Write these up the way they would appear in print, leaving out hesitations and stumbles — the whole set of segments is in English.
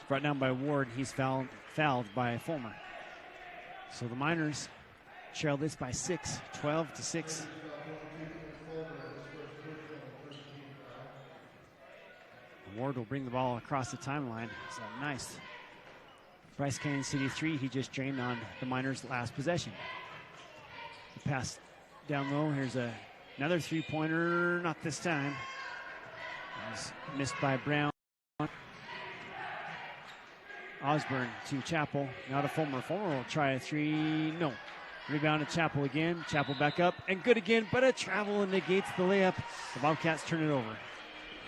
brought down by Ward. He's fouled by Fulmer. So the Miners trail this by 6, 12-6. Ward will bring the ball across the timeline. It's a nice Bryce Canyon City 3. He just drained on the Miners' last possession. The pass down low. Here's another three-pointer. Not this time. It was missed by Brown. Osborne to Chappell. Now to Fulmer. Fulmer will try a three. No. Rebound to Chappell again. Chappell back up. And good again, but a travel and negates the layup. The Bobcats turn it over.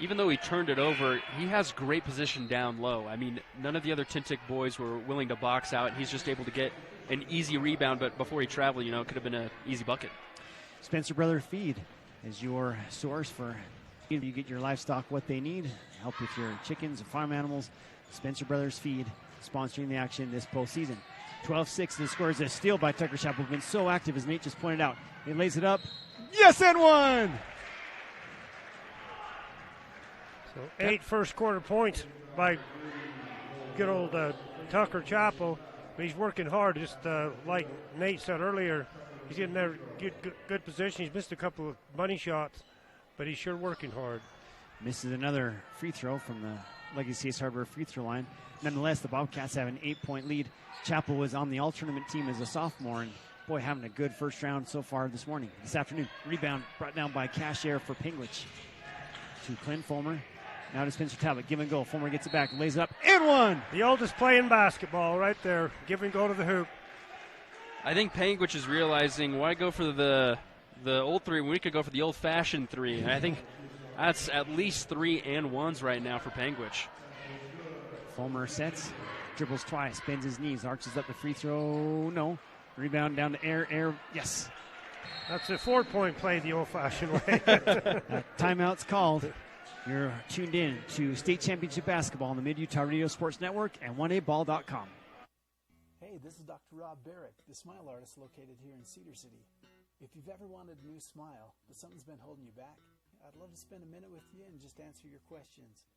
Even though he turned it over, he has great position down low. I mean, none of the other Tintic boys were willing to box out. He's just able to get an easy rebound, but before he traveled, it could have been an easy bucket. Spencer Brother Feed is your source for you get your livestock what they need. Help with your chickens and farm animals. Spencer Brothers Feed sponsoring the action this postseason. 12-6, the score is a steal by Tucker Chappell. Been so active, as Nate just pointed out. He lays it up. Yes, and one! So 8 first quarter points by good old Tucker Chappell. He's working hard, just like Nate said earlier. He's in there good position. He's missed a couple of money shots, but he's sure working hard. Misses another free throw from the Legacy East Harbor free throw line. Nonetheless, the Bobcats have an 8-point lead. Chappell was on the all-tournament team as a sophomore, and boy, having a good first round so far this afternoon. Rebound brought down by Cashier for Panguitch. To Clint Fulmer. Now to Spencer Talbot. Give and go. Fulmer gets it back. Lays it up. And one! The oldest playing basketball right there. Give and go to the hoop. I think Panguitch is realizing, why go for the old three when we could go for the old-fashioned three? And I think that's at least 3 and 1s right now for Panguitch. Fulmer sets. Dribbles twice. Bends his knees. Arches up the free throw. No. Rebound down to Air. Yes. That's a 4-point play the old-fashioned way. Timeout's called. You're tuned in to State Championship Basketball on the Mid-Utah Radio Sports Network and 1aball.com. Hey, this is Dr. Rob Barrett, the smile artist located here in Cedar City. If you've ever wanted a new smile, but something's been holding you back, I'd love to spend a minute with you and just answer your questions.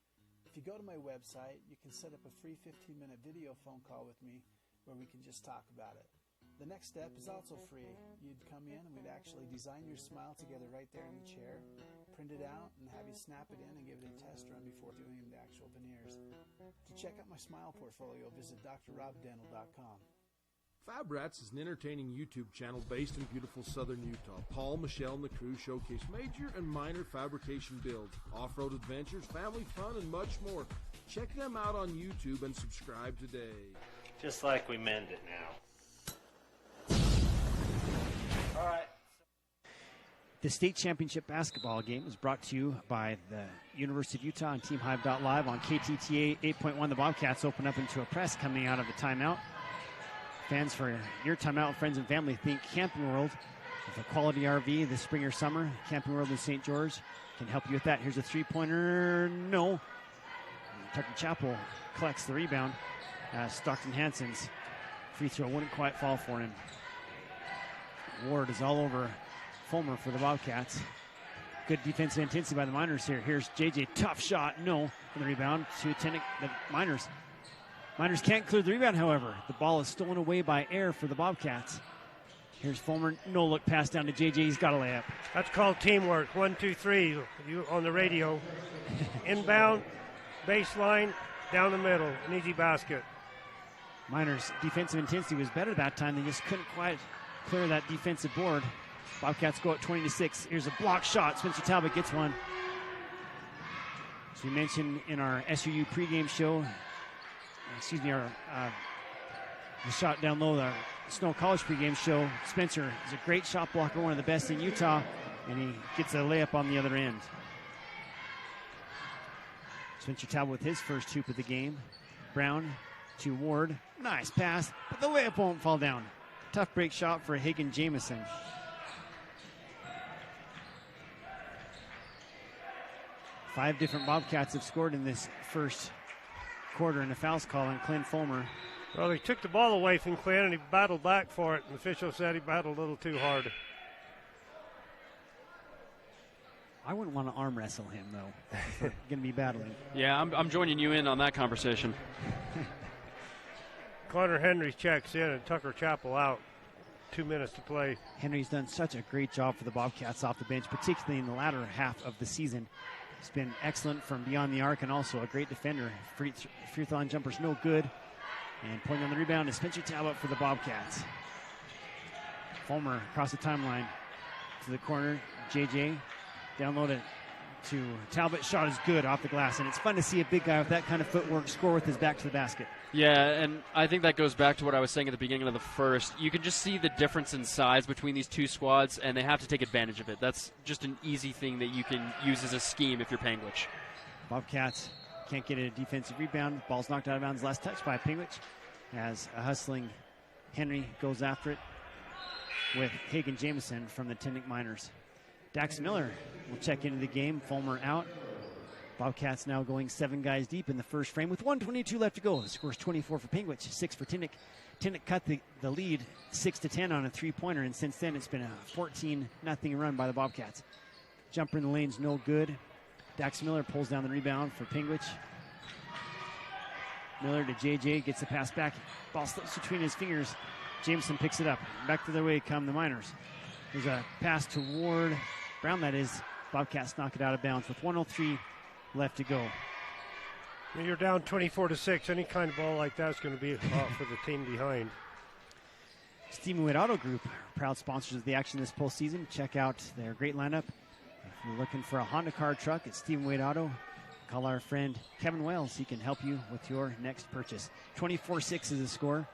If you go to my website, you can set up a free 15-minute video phone call with me where we can just talk about it. The next step is also free. You'd come in and we'd actually design your smile together right there in the chair, print it out, and have you snap it in and give it a test run before doing the actual veneers. To check out my smile portfolio, visit drrobdental.com. Fab Rats is an entertaining YouTube channel based in beautiful southern Utah. Paul, Michelle, and the crew showcase major and minor fabrication builds, off-road adventures, family fun, and much more. Check them out on YouTube and subscribe today. Just like we meant it now. All right. The state championship basketball game is brought to you by the University of Utah and TeamHive.live on KTTA 8.1. The Bobcats open up into a press coming out of the timeout. Fans, for your timeout, friends and family, think Camping World with a quality RV this spring or summer. Camping World in St. George can help you with that. Here's a three-pointer. No. Tucker Chappell collects the rebound. Stockton Hansen's free throw wouldn't quite fall for him. Ward is all over Fulmer for the Bobcats. Good defensive intensity by the Miners here. Here's JJ, tough shot, no. And the rebound to Tintic, the Miners. Miners can't clear the rebound, however. The ball is stolen away by Air for the Bobcats. Here's Fulmer, no look pass down to JJ, he's got a layup. That's called teamwork, 1, 2, 3, you on the radio. Inbound, baseline, down the middle, an easy basket. Miners' defensive intensity was better that time. They just couldn't quite clear that defensive board. Bobcats go at 20-6. Here's a block shot. Spencer Talbot gets one. As we mentioned in our SUU pregame show, the shot down low, the Snow College pregame show, Spencer is a great shot blocker, one of the best in Utah, and he gets a layup on the other end. Spencer Talbot with his first hoop of the game. Brown to Ward. Nice pass, but the layup won't fall down. Tough break shot for Hagen Jamison. Five different Bobcats have scored in this first quarter, and a foul's call on Clint Fulmer. Well, he took the ball away from Clint, and he battled back for it. The official said he battled a little too hard. I wouldn't want to arm wrestle him, though. We're going to be battling. Yeah, I'm joining you in on that conversation. Connor Henry checks in and Tucker Chappell out. 2 minutes to play. Henry's done such a great job for the Bobcats off the bench, particularly in the latter half of the season. He's been excellent from beyond the arc and also a great defender. Free throw line jumper's no good. And pointing on the rebound is Spencer Talbot for the Bobcats. Fulmer across the timeline to the corner. JJ downloaded to Talbot. Shot is good off the glass, and it's fun to see a big guy with that kind of footwork score with his back to the basket. Yeah, and I think that goes back to what I was saying at the beginning of the first. You can just see the difference in size between these two squads, and they have to take advantage of it. That's just an easy thing that you can use as a scheme if you're Panguitch. Bobcats can't get a defensive rebound. Ball's knocked out of bounds. Last touch by Panguitch as a hustling Henry goes after it with Hagen Jameson from the Tintic Miners. Dax Miller will check into the game. Fulmer out. Bobcats now going 7 guys deep in the first frame with 1:22 left to go. The score's 24 for Panguitch, 6 for Tintic. Tintic cut the lead 6-10 on a three-pointer, and since then it's been a 14-0 run by the Bobcats. Jumper in the lane's no good. Dax Miller pulls down the rebound for Panguitch. Miller to JJ, gets the pass back. Ball slips between his fingers. Jameson picks it up. Back to their way come the Miners. There's a pass toward Brown, that is. Bobcats knock it out of bounds with 1:03 left to go. When you're down 24-6, any kind of ball like that is going to be off for the team behind. Stephen Wade Auto Group, proud sponsors of the action this postseason. Check out their great lineup. If you're looking for a Honda car truck, it's Stephen Wade Auto. Call our friend Kevin Wells. He can help you with your next purchase. 24-6 is the score.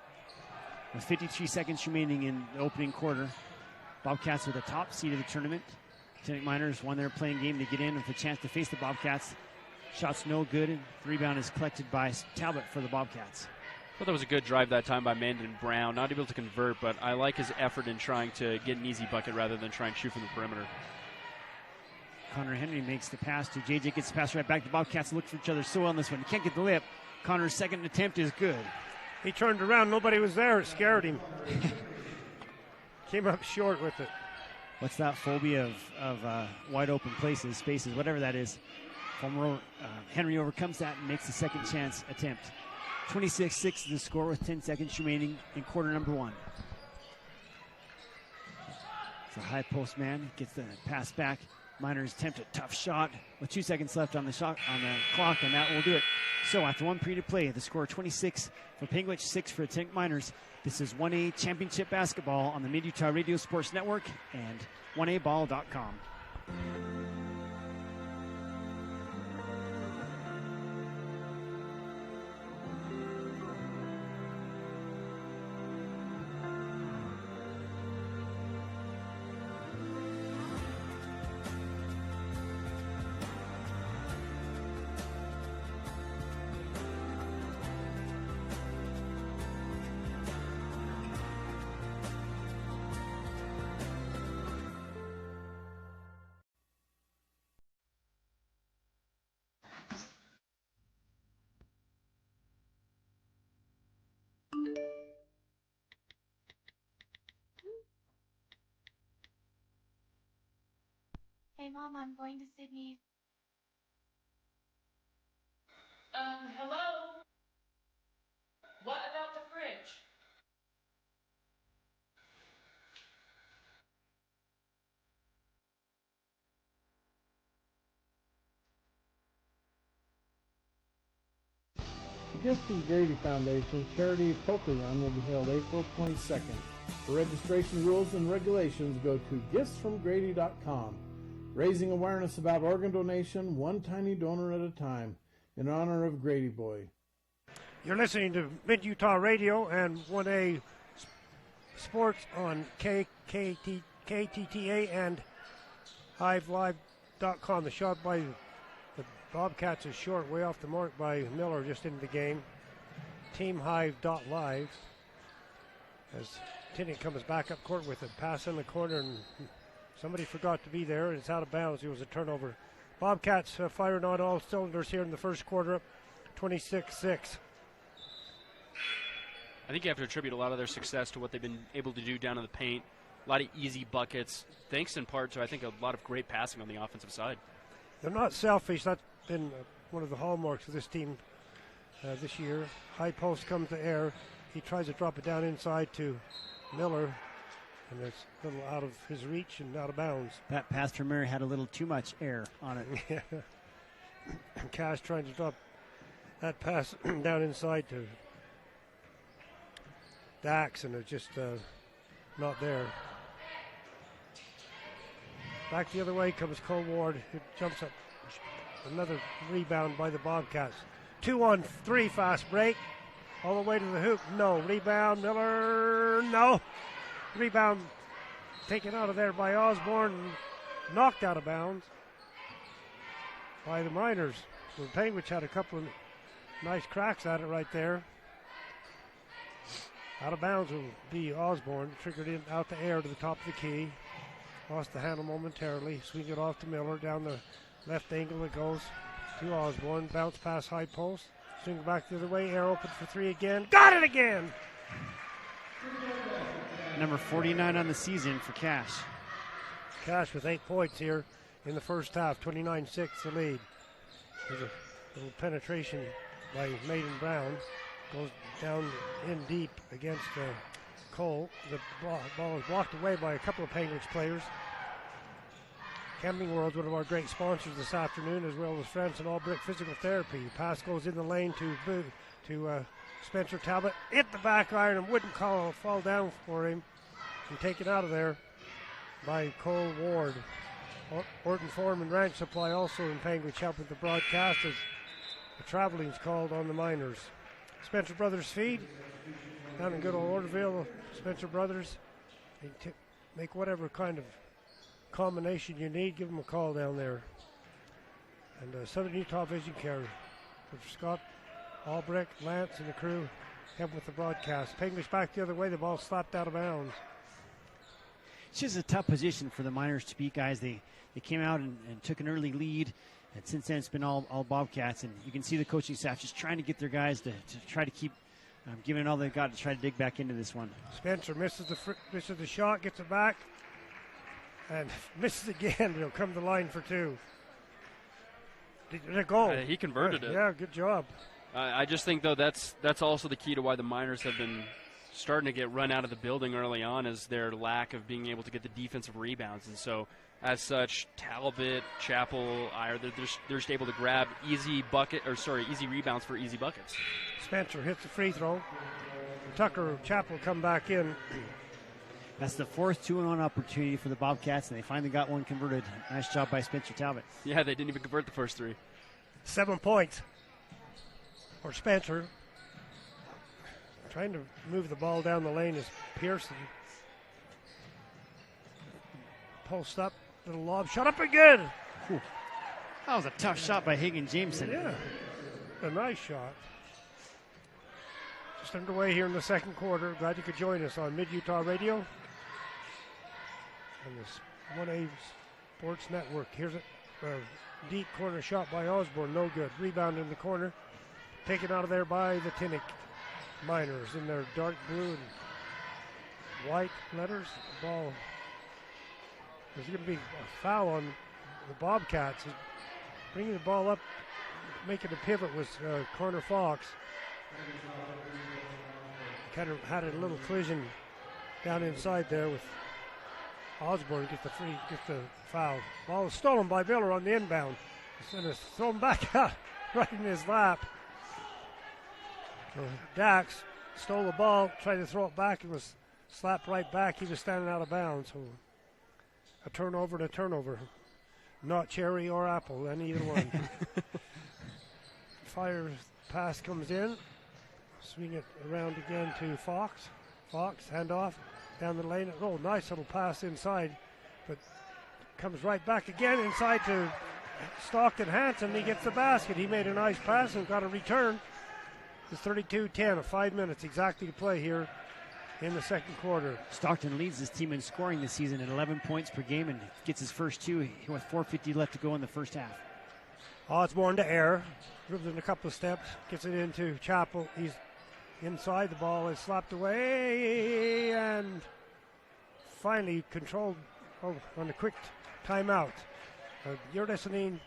With 53 seconds remaining in the opening quarter, Bobcats are the top seed of the tournament. Tintic Miners won their playing game to get in with a chance to face the Bobcats. Shots no good. The rebound is collected by Talbot for the Bobcats. I thought that was a good drive that time by Mandon Brown. Not able to convert, but I like his effort in trying to get an easy bucket rather than try and shoot from the perimeter. Connor Henry makes the pass to JJ, gets the pass right back to Bobcats. Look for each other so well in this one. He can't get the layup. Connor's second attempt is good. He turned around. Nobody was there. It scared him. Came up short with it. What's that phobia of wide open places, spaces, whatever that is? Henry overcomes that and makes the second chance attempt. 26-6 is the score with 10 seconds remaining in quarter number 1. It's a high post man, gets the pass back. Miners attempt a tough shot with 2 seconds left on the clock, and that will do it. So after 1 period of play, the score 26 for Panguitch, 6 for Tintic Miners. This is 1A Championship Basketball on the Mid-Utah Radio Sports Network and 1aball.com. Hey, Mom, I'm going to Sydney. Hello? What about the fridge? The Gifts from Grady Foundation Charity Poker Run will be held April 22nd. For registration rules and regulations, go to giftsfromgrady.com. Raising awareness about organ donation, one tiny donor at a time, in honor of Grady Boy. You're listening to Mid-Utah Radio and 1A Sports on KTTA and HiveLive.com. The shot by the Bobcats is short, way off the mark by Miller just into the game. TeamHive.live as Tintic comes back up court with a pass in the corner, and somebody forgot to be there. It's out of bounds. It was a turnover. Bobcats firing on all cylinders here in the first quarter, up 26-6. I think you have to attribute a lot of their success to what they've been able to do down in the paint. a lot of easy buckets, thanks in part to, I think, a lot of great passing on the offensive side. They're not selfish. That's been one of the hallmarks of this team this year. High post comes to air. He tries to drop it down inside to Miller, and it's a little out of his reach and out of bounds. That pass from Murray had a little too much air on it. Cash trying to drop that pass down inside to Dax, and it's just not there. Back the other way comes Cole Ward, who jumps up. Another rebound by the Bobcats. 2-on-3 fast break. All the way to the hoop. No. Rebound. Miller. No. Rebound taken out of there by Osborne. Knocked out of bounds by the Miners. The Panguitch had a couple of nice cracks at it right there. Out of bounds will be Osborne. Triggered in out the air to the top of the key. Lost the handle momentarily. Swing it off to Miller down the left angle. It goes to Osborne. Bounce past high post. Swing back the other way. Air open for three again. Got it again! Number 49 on the season for Cash. Cash with 8 points here in the first half. 29-6 the lead. There's a little penetration by Maiden Brown. Goes down in deep against Cole. The ball is blocked away by a couple of Panguitch players. Camping World's one of our great sponsors this afternoon, as well as Friends and All Brick Physical Therapy. Pass goes in the lane to Spencer Talbot. Hit the back iron and wouldn't fall down for him. And taken out of there by Cole Ward. Orton Farm and Ranch Supply also in Panguitch helping the broadcast as the traveling's called on the Miners. Spencer Brothers Feed down in good old Orderville. Spencer Brothers, they make whatever kind of combination you need. Give them a call down there. And Southern Utah Vision Care for Scott Albrecht, Lance, and the crew help with the broadcast. Panguitch back the other way. The ball slapped out of bounds. It's just a tough position for the Miners to beat, guys. They came out and took an early lead, and since then it's been all Bobcats. And you can see the coaching staff just trying to get their guys to try to keep giving all they've got to try to dig back into this one. Spencer misses the shot, gets it back, and misses again. He'll come to the line for two. Did it go? He converted it. Yeah, good job. I just think, though, that's also the key to why the Miners have been starting to get run out of the building early on, is their lack of being able to get the defensive rebounds. And so, as such, Talbot, Chappell, they're just able to grab easy rebounds for easy buckets. Spencer hits the free throw. Tucker Chappell come back in. That's the fourth 2-and-1 opportunity for the Bobcats, and they finally got one converted. Nice job by Spencer Talbot. Yeah, they didn't even convert the first three. 7 points for Spencer. Trying to move the ball down the lane is Pearson. Post up, little lob, shot up again. Whew. That was a tough shot by Hagen Jameson. Yeah, a nice shot. Just underway here in the second quarter. Glad you could join us on Mid-Utah Radio on this 1A Sports Network. Here's a deep corner shot by Osborne, no good. Rebound in the corner, taken out of there by the Tintic Miners in their dark blue and white letters. The ball, there's going to be a foul on the Bobcats. Bringing the ball up, making a pivot was Corner Fox. Kind of had a little collision down inside there with Osborne. Gets the foul. Ball is stolen by Miller on the inbound. And it's thrown back out right in his lap. So Dax stole the ball, tried to throw it back. It was slapped right back. He was standing out of bounds. So a turnover and a turnover. Not cherry or apple, then either one. Fire pass comes in. Swing it around again to Fox. Fox, handoff down the lane. Oh, nice little pass inside. But comes right back again inside to Stockton Hanson. He gets the basket. He made a nice pass and got a return. It's 32-10, 5 minutes exactly to play here in the second quarter. Stockton leads his team in scoring this season at 11 points per game and gets his first two with 4:50 left to go in the first half. Osborne to air. Dribbles in a couple of steps. Gets it into Chappell. He's inside. The ball is slapped away and finally controlled on a quick timeout. You're listening.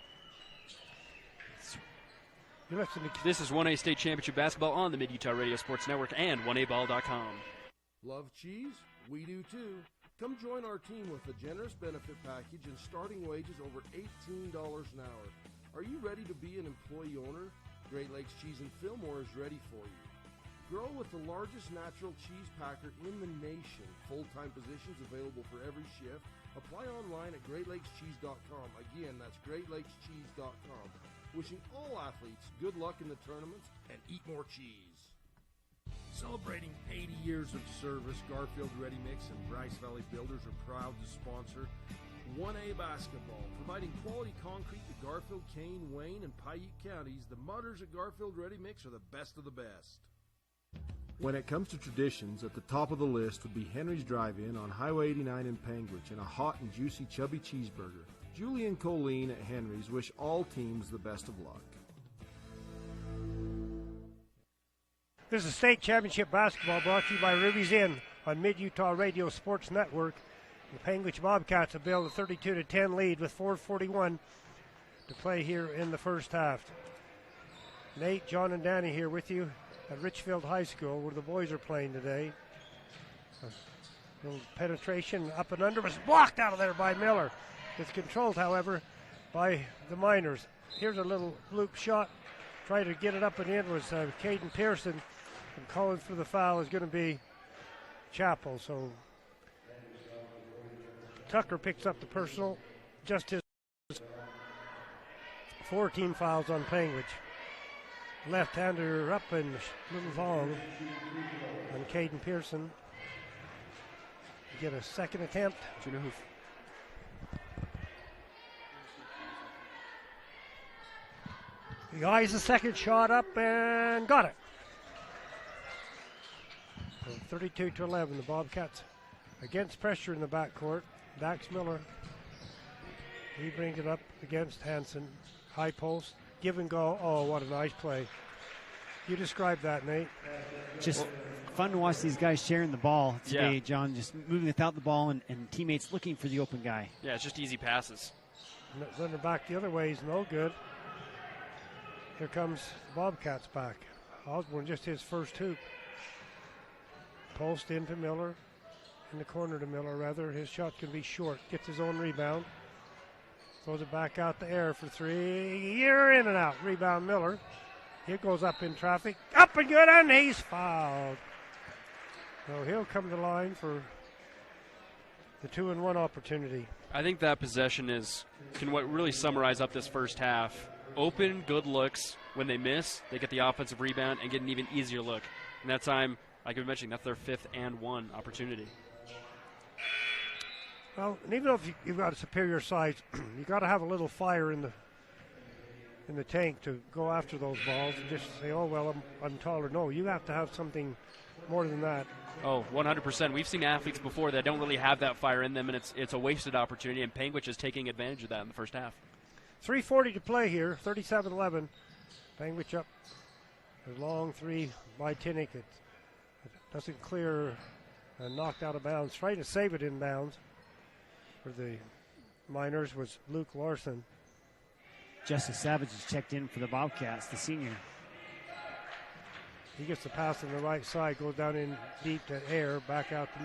This is 1A State Championship Basketball on the Mid-Utah Radio Sports Network and 1aball.com. Love cheese? We do too. Come join our team with a generous benefit package and starting wages over $18 an hour. Are you ready to be an employee owner? Great Lakes Cheese in Fillmore is ready for you. Grow with the largest natural cheese packer in the nation. Full-time positions available for every shift. Apply online at GreatLakesCheese.com. Again, that's GreatLakesCheese.com. Wishing all athletes good luck in the tournaments and eat more cheese. Celebrating 80 years of service, Garfield Ready Mix and Bryce Valley Builders are proud to sponsor 1A Basketball. Providing quality concrete to Garfield, Kane, Wayne, and Paiute counties, the mutters at Garfield Ready Mix are the best of the best. When it comes to traditions, at the top of the list would be Henry's Drive-In on Highway 89 in Panguitch and a hot and juicy chubby cheeseburger. Julie and Colleen at Henry's wish all teams the best of luck. This is state championship basketball brought to you by Ruby's Inn on Mid-Utah Radio Sports Network. The Panguitch Bobcats have built a 32-10 lead with 4:41 to play here in the first half. Nate, John, and Danny here with you at Richfield High School, where the boys are playing today. A little penetration up and under was blocked out of there by Miller. It's controlled, however, by the Miners. Here's a little loop shot. Trying to get it up and in was Caden Pearson. And calling for the foul is going to be Chappell. So Tucker picks up the personal. Just his 4 team fouls on Panguitch. Left-hander up and little long on Caden Pearson. Get a second attempt. Do you know who? He eyes the second shot up and got it. So 32-11, the Bobcats against pressure in the backcourt. Dax Miller, he brings it up against Hansen. High post, give and go. Oh, what a nice play. You described that, Nate. Just fun to watch these guys sharing the ball today, John, just moving without the ball and teammates looking for the open guy. Yeah, it's just easy passes. Running back the other way is no good. Here comes the Bobcats back. Osborne just his first hoop. Post into Miller. In the corner to Miller, rather. His shot can be short. Gets his own rebound. Throws it back out the air for 3. You're in and out. Rebound Miller. It goes up in traffic. Up and good, and he's fouled. So he'll come to the line for the 2-and-1 opportunity. I think that possession can what really summarize up this first half. Open, good looks. When they miss, they get the offensive rebound and get an even easier look. And that time, like I was mentioning, that's their 5th and 1 opportunity. Well, and even if you've got a superior size, you got to have a little fire in the tank to go after those balls and just say, oh, well, I'm taller. No, you have to have something more than that. Oh, 100%. We've seen athletes before that don't really have that fire in them, and it's a wasted opportunity, and Panguitch is taking advantage of that in the first half. 3:40 to play here, 37-11. Panguitch up. A long 3 by Tintic. It doesn't clear and knocked out of bounds. Trying to save it in bounds for the Miners was Luke Larson. Justice Savage is checked in for the Bobcats, the senior. He gets the pass on the right side, goes down in deep to Air, back out to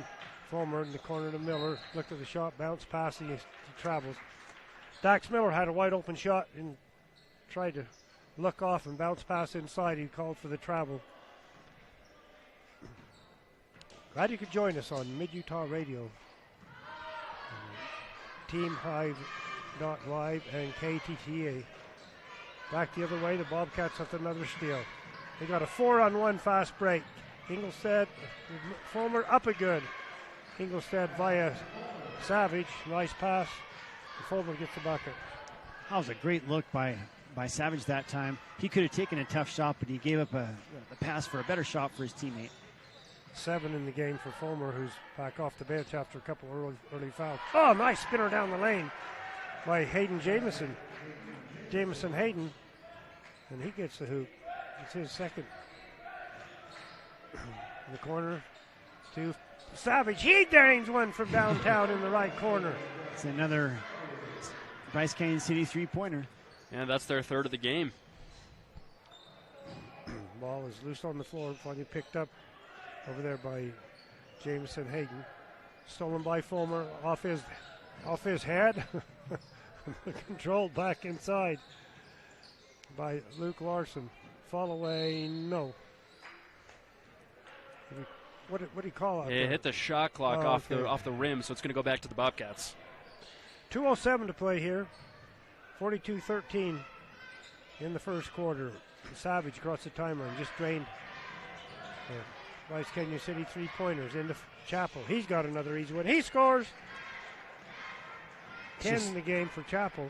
Fulmer in the corner to Miller. Looked at the shot, bounce pass, he travels. Dax Miller had a wide open shot and tried to look off and bounce pass inside. He called for the travel. Glad you could join us on Mid-Utah Radio. TeamHive.live and KTTA. Back the other way, the Bobcats with another steal. They got a 4-on-1 fast break. Ingolstadt, Fulmer up and good. Ingolstadt via Savage, nice pass. Fulmer gets the bucket. That was a great look by Savage that time. He could have taken a tough shot, but he gave up the pass for a better shot for his teammate. 7 in the game for Fulmer, who's back off the bench after a couple early fouls. Oh, nice spinner down the lane by Hayden Jamison. Jamison Hayden, and he gets the hoop. It's his second. In the corner to Savage, he drains one from downtown in the right corner. It's another Bryce Canyon City three-pointer. And that's their third of the game. Ball is loose on the floor, finally picked up over there by Jameson Hayden. Stolen by Fulmer, off his head. Controlled back inside by Luke Larson. Fall away, no. What did he call out? It hit the shot clock off the rim, so it's going to go back to the Bobcats. 2:07 to play here. 42-13 in the first quarter. Savage across the timeline, just drained Bryce Canyon City three-pointers into Chapel. He's got another easy one. He scores. 10 in the game for Chapel.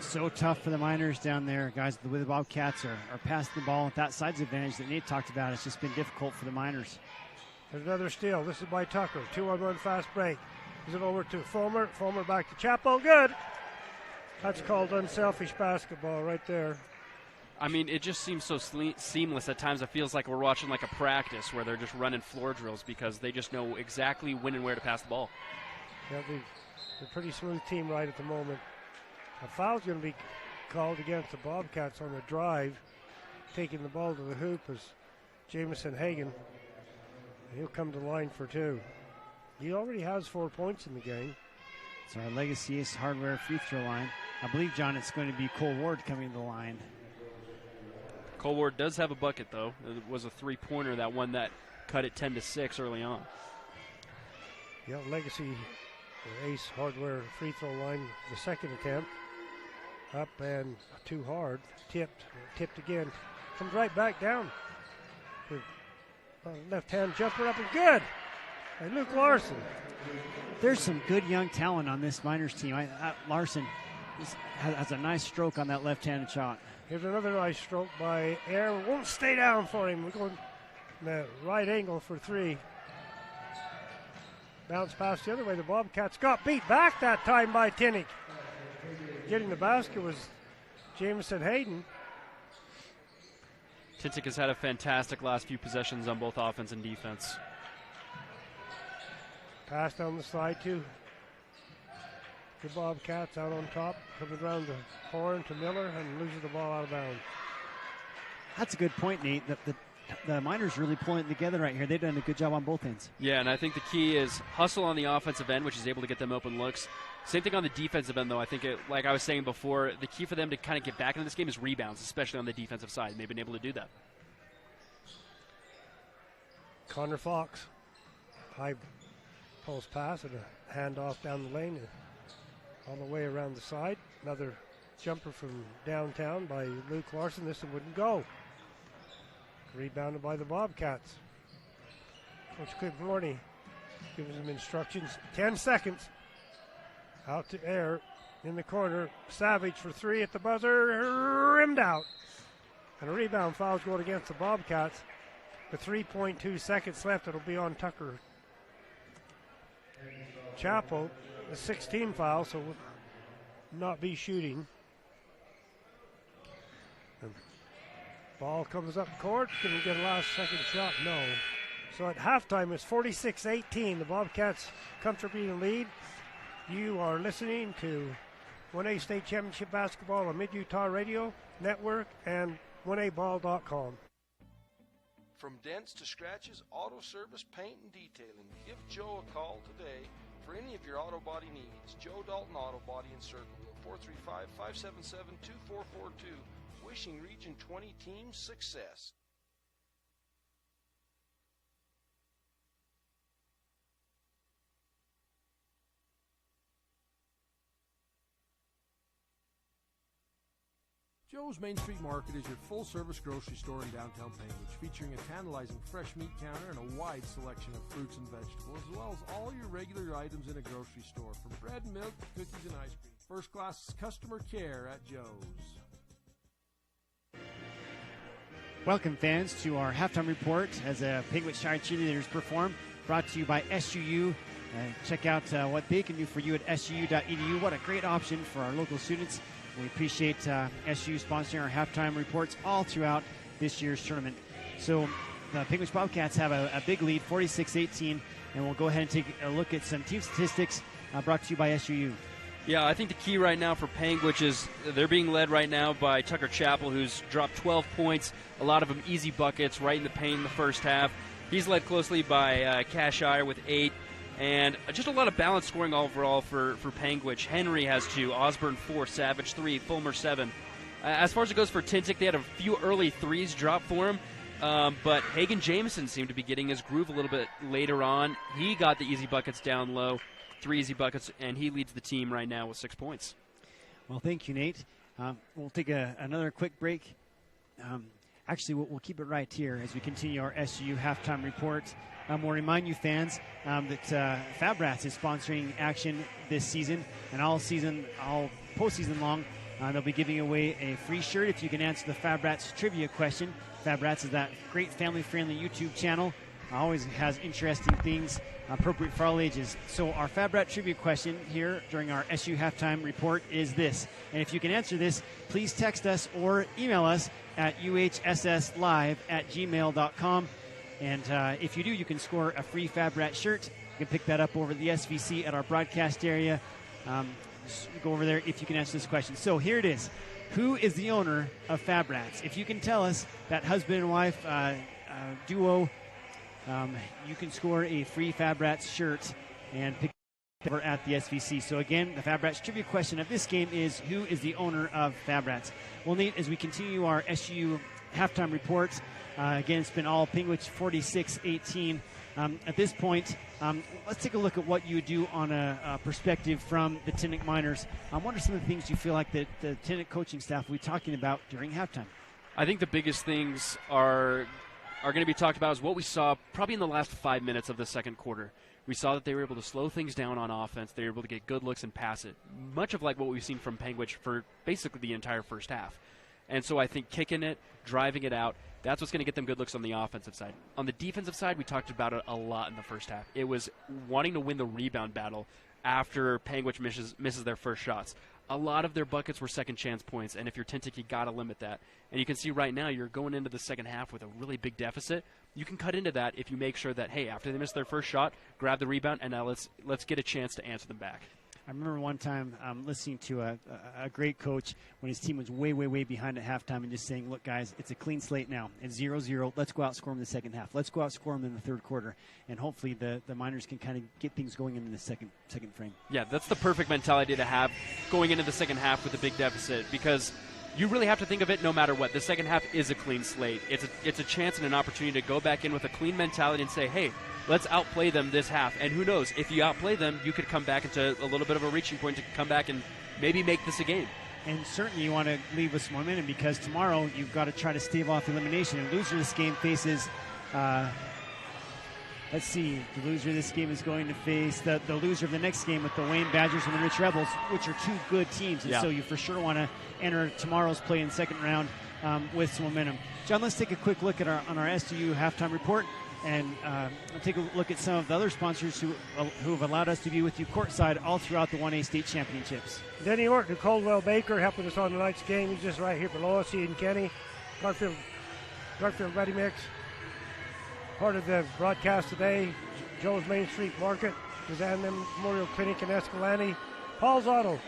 So tough for the Miners down there. Guys with the Bobcats are passing the ball with that size advantage that Nate talked about. It's just been difficult for the Miners. There's another steal. This is by Tucker. 2-on-1 fast break. Gives it over to Fulmer. Fulmer back to Chapel. Good. That's called unselfish basketball right there. I mean, it just seems so seamless at times. It feels like we're watching like a practice where they're just running floor drills because they just know exactly when and where to pass the ball. Yeah, they're a pretty smooth team right at the moment. A foul's going to be called against the Bobcats on the drive, taking the ball to the hoop is Jameson Hagan. He'll come to the line for two. He already has 4 points in the game. So our Legacy Ace Hardware free throw line. I believe, John, it's going to be Cole Ward coming to the line. Cole Ward does have a bucket, though. It was a three-pointer, that one that cut it 10-6 early on. Yeah, Legacy Ace Hardware free throw line, the second attempt. Up and too hard. Tipped again. Comes right back down. Left-hand jumper up and good. And Luke Larson. There's some good young talent on this Miners team. Larson has a nice stroke on that left-handed shot. Here's another nice stroke by Air. Won't stay down for him. We're going the right angle for three. Bounce pass the other way. The Bobcats got beat back that time by Tintic. Getting the basket was Jameson Hayden. Tintic has had a fantastic last few possessions on both offense and defense. Pass down the side to the Bobcats out on top. Coming around the horn to Miller and loses the ball out of bounds. That's a good point, Nate. The Miners really pulling it together right here. They've done a good job on both ends. Yeah, and I think the key is hustle on the offensive end, which is able to get them open looks. Same thing on the defensive end, though. I think, like I was saying before, the key for them to kind of get back into this game is rebounds, especially on the defensive side, and they've been able to do that. Connor Fox, high post pass and a handoff down the lane and all the way around the side. Another jumper from downtown by Luke Larson. This one wouldn't go. Rebounded by the Bobcats. Coach Cliff Morney gives them instructions. 10 seconds. Out to Air in the corner. Savage for three at the buzzer. Rimmed out. And a rebound foul's going against the Bobcats. With 3.2 seconds left, it'll be on Tucker Chapel. A 16 foul, so will not be shooting. And ball comes up court. Can we get a last second shot? No. So at halftime, it's 46-18. The Bobcats comfortably in the lead. You are listening to 1A State Championship Basketball on Mid-Utah Radio Network and 1aball.com. From dents to scratches, auto service, paint, and detailing. Give Joe a call today for any of your auto body needs. Joe Dalton Auto Body in Circleville, 435-577-2442. Wishing Region 20 team success. Joe's Main Street Market is your full-service grocery store in downtown Panguitch, featuring a tantalizing fresh meat counter and a wide selection of fruits and vegetables, as well as all your regular items in a grocery store, from bread and milk to cookies and ice cream. First-class customer care at Joe's. Welcome, fans, to our halftime report as Panguitch Shire cheerleaders perform. Brought to you by SUU. Check out what they can do for you at SUU.edu. What a great option for our local students. We appreciate SU sponsoring our halftime reports all throughout this year's tournament. So the Panguitch Bobcats have a big lead, 46-18, and we'll go ahead and take a look at some team statistics brought to you by SUU. Yeah, I think the key right now for Panguitch is they're being led right now by Tucker Chappell, who's dropped 12 points, a lot of them easy buckets right in the paint in the first half. He's led closely by Cashire with 8, and just a lot of balanced scoring overall for Panguitch. Henry has 2, Osborne 4, Savage 3, Fulmer 7. As far as it goes for Tintic, they had a few early threes drop for him, but Hagen Jameson seemed to be getting his groove a little bit later on. He got the easy buckets down low. 3 easy buckets, and he leads the team right now with 6 points. Well, thank you, Nate. We'll take another quick break. Actually, we'll keep it right here as we continue our SU halftime report. We'll remind you fans that Fab Rats is sponsoring action this season, and all postseason long. They'll be giving away a free shirt if you can answer the Fab Rats trivia question. Fab Rats is that great family-friendly YouTube channel. Always has interesting things appropriate for all ages. So our Fab Rat trivia question here during our SU halftime report is this. And if you can answer this, please text us or email us at uhsslive@gmail.com. And if you do, you can score a free Fab Rat shirt. You can pick that up over at the SVC at our broadcast area. Just go over there if you can answer this question. So here it is. Who is the owner of Fab Rats? If you can tell us that husband and wife duo, you can score a free Fab Rats shirt and pick it over at the SVC. So again, the Fab Rats trivia question of this game is, who is the owner of Fab Rats? Well, Nate, as we continue our SU halftime report, again, it's been all Panguitch 46-18. At this point, let's take a look at what you would do on a perspective from the Tintic Miners. What are some of the things you feel like the Tintic coaching staff will be talking about during halftime? I think the biggest things are going to be talked about is what we saw probably in the last 5 minutes of the second quarter. We saw that they were able to slow things down on offense. They were able to get good looks and pass it, much of like what we've seen from Panguitch for basically the entire first half. And so I think kicking it, driving it out, that's what's going to get them good looks on the offensive side. On the defensive side, we talked about it a lot in the first half. It was wanting to win the rebound battle after Panguitch misses their first shots. A lot of their buckets were second chance points, and if you're Tintic, you got to limit that. And you can see right now you're going into the second half with a really big deficit. You can cut into that if you make sure that, hey, after they miss their first shot, grab the rebound, and now let's get a chance to answer them back. I remember one time listening to a great coach when his team was way, way, way behind at halftime and just saying, look, guys, it's a clean slate now. It's 0-0. Let's go out and score them in the second half. Let's go out and score them in the third quarter. And hopefully the Miners can kind of get things going in the second frame. Yeah, that's the perfect mentality to have going into the second half with a big deficit, because you really have to think of it no matter what. The second half is a clean slate. It's a chance and an opportunity to go back in with a clean mentality and say, hey, let's outplay them this half. And who knows, if you outplay them, you could come back into a little bit of a reaching point to come back and maybe make this a game. And certainly you want to leave with some momentum, because tomorrow you've got to try to stave off elimination. And the loser of this game faces, let's see, the loser of this game is going to face the loser of the next game with the Wayne Badgers and the Rich Rebels, which are two good teams. And so you for sure want to enter tomorrow's play in the second round with some momentum. John, let's take a quick look at on our SDU halftime report. And take a look at some of the other sponsors who have allowed us to be with you courtside all throughout the 1A state championships. Denny Orton, Coldwell Baker helping us on tonight's game. He's just right here below us. Ian Kenny, Garfield Ready Mix. Part of the broadcast today, Joe's Main Street Market, Suzanne Memorial Clinic in Escalante, Paul's Auto,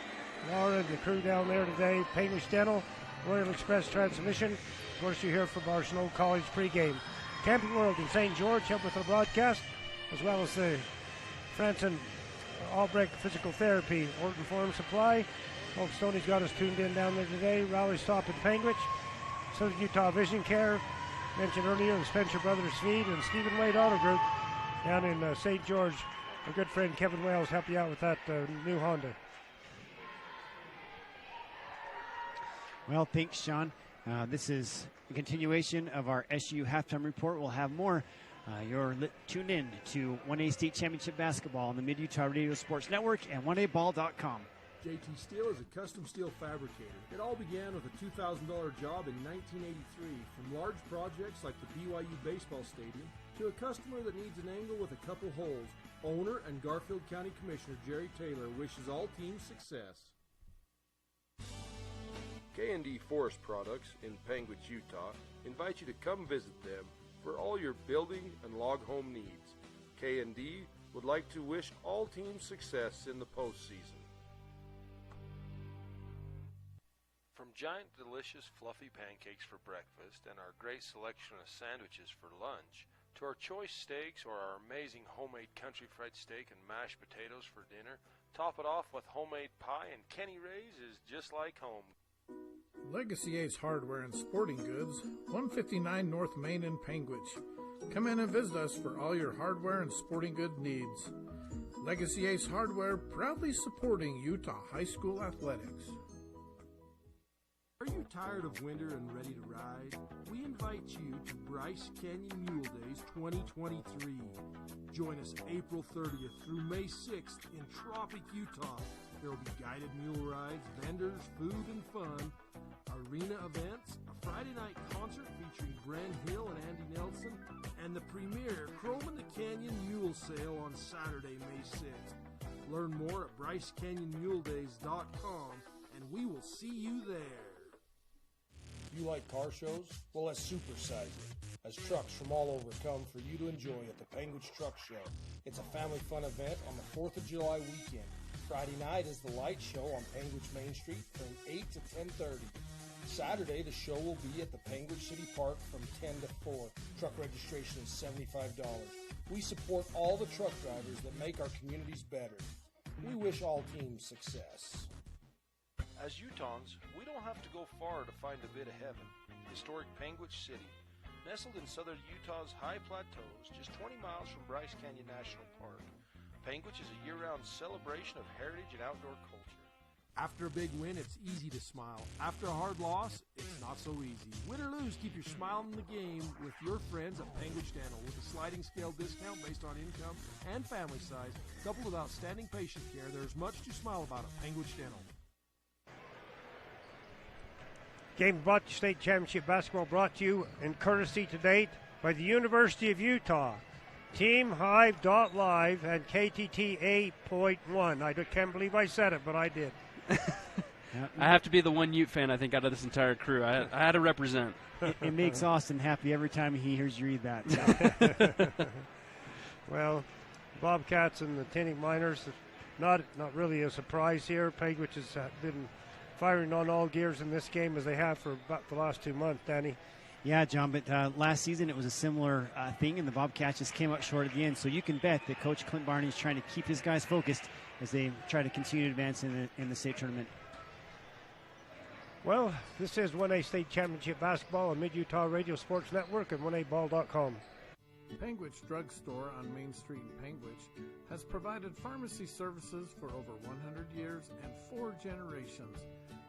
Laura and the crew down there today, Panguitch Dental, Royal Express Transmission. Of course, you hear from our Snow College pregame. Camping World in St. George help with the broadcast, as well as the Franson Albrecht Physical Therapy, Orton Farm Supply. Old Stoney's got us tuned in down there today. Raleigh Stop in Panguitch. Southern Utah Vision Care, mentioned earlier, the Spencer Brothers Feed, and Stephen Wade Auto Group down in St. George. Our good friend Kevin Wales help you out with that new Honda. Well, thanks, Sean. This is a continuation of our SU halftime report. We'll have more. You're tuned in to 1A State Championship Basketball on the Mid-Utah Radio Sports Network and 1aball.com. JT Steel is a custom steel fabricator. It all began with a $2,000 job in 1983. From large projects like the BYU baseball stadium to a customer that needs an angle with a couple holes, owner and Garfield County Commissioner Jerry Taylor wishes all teams success. K&D Forest Products in Panguitch, Utah invite you to come visit them for all your building and log home needs. K&D would like to wish all teams success in the postseason. From giant, delicious, fluffy pancakes for breakfast and our great selection of sandwiches for lunch, to our choice steaks or our amazing homemade country fried steak and mashed potatoes for dinner, top it off with homemade pie, and Kenny Ray's is just like home. Legacy Ace Hardware and Sporting Goods, 159 North Main in Panguitch. Come in and visit us for all your hardware and sporting good needs. Legacy Ace Hardware, proudly supporting Utah high school athletics. Are you tired of winter and ready to ride? We invite you to Bryce Canyon Mule Days 2023. Join us April 30th through May 6th in Tropic, Utah. There will be guided mule rides, vendors, food and fun, arena events, a Friday night concert featuring Bren Hill and Andy Nelson, and the premier Chrome in the Canyon Mule Sale on Saturday, May 6th. Learn more at BryceCanyonMuleDays.com, and we will see you there. You like car shows? Well, let's supersize it, as trucks from all over come for you to enjoy at the Panguitch Truck Show. It's a family fun event on the 4th of July weekend. Friday night is the light show on Panguitch Main Street from 8 to 10:30. Saturday, the show will be at the Panguitch City Park from 10 to 4. Truck registration is $75. We support all the truck drivers that make our communities better. We wish all teams success. As Utahns, we don't have to go far to find a bit of heaven. Historic Panguitch City, nestled in southern Utah's high plateaus, just 20 miles from Bryce Canyon National Park. Panguitch is a year-round celebration of heritage and outdoor culture. After a big win, it's easy to smile. After a hard loss, it's not so easy. Win or lose, keep your smile in the game with your friends at Panguitch Dental. With a sliding scale discount based on income and family size, coupled with outstanding patient care, there's much to smile about at Panguitch Dental. Game of State Championship Basketball brought to you in courtesy to date by the University of Utah, TeamHive.live, and KTT 8.1. I can't believe I said it, but I did. I have to be the one Ute fan, I think, out of this entire crew. I had to represent. It makes Austin happy every time he hears you read that. So. Well, Bobcats and the Tintic Miners, not really a surprise here. Panguitch has been firing on all gears in this game as they have for about the last 2 months, Danny. Yeah, John, but last season it was a similar thing, and the Bobcats just came up short at the end. So you can bet that Coach Clint Barney is trying to keep his guys focused as they try to continue to advance in the state tournament. Well, this is 1A State Championship Basketball on Mid-Utah Radio Sports Network and 1aball.com. Panguitch Drug Store on Main Street in Panguitch has provided pharmacy services for over 100 years and 4 generations.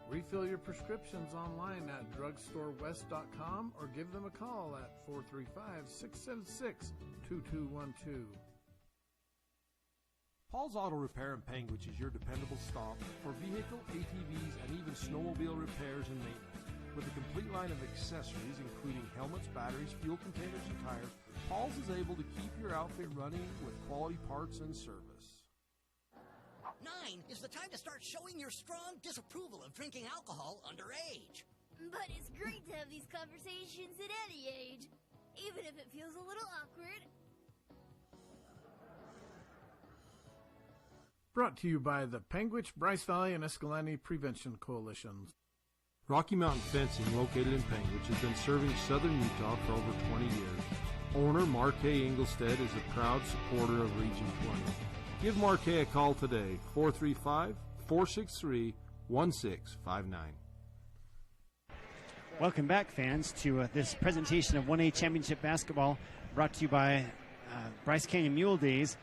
Refill your prescriptions online at drugstorewest.com or give them a call at 435-676-2212. Paul's Auto Repair in Panguitch is your dependable stop for vehicle, ATVs, and even snowmobile repairs and maintenance. With a complete line of accessories, including helmets, batteries, fuel containers, and tires, Paul's is able to keep your outfit running with quality parts and service. 9 is the time to start showing your strong disapproval of drinking alcohol underage. But it's great to have these conversations at any age, even if it feels a little awkward. Brought to you by the Panguitch, Bryce Valley, and Escalante Prevention Coalitions. Rocky Mountain Fencing, located in Panguitch, has been serving southern Utah for over 20 years. Owner Marquet Engelstead is a proud supporter of Region 20. Give Marquet a call today, 435-463-1659. Welcome back, fans, to this presentation of 1A Championship Basketball brought to you by Bryce Canyon Mule Days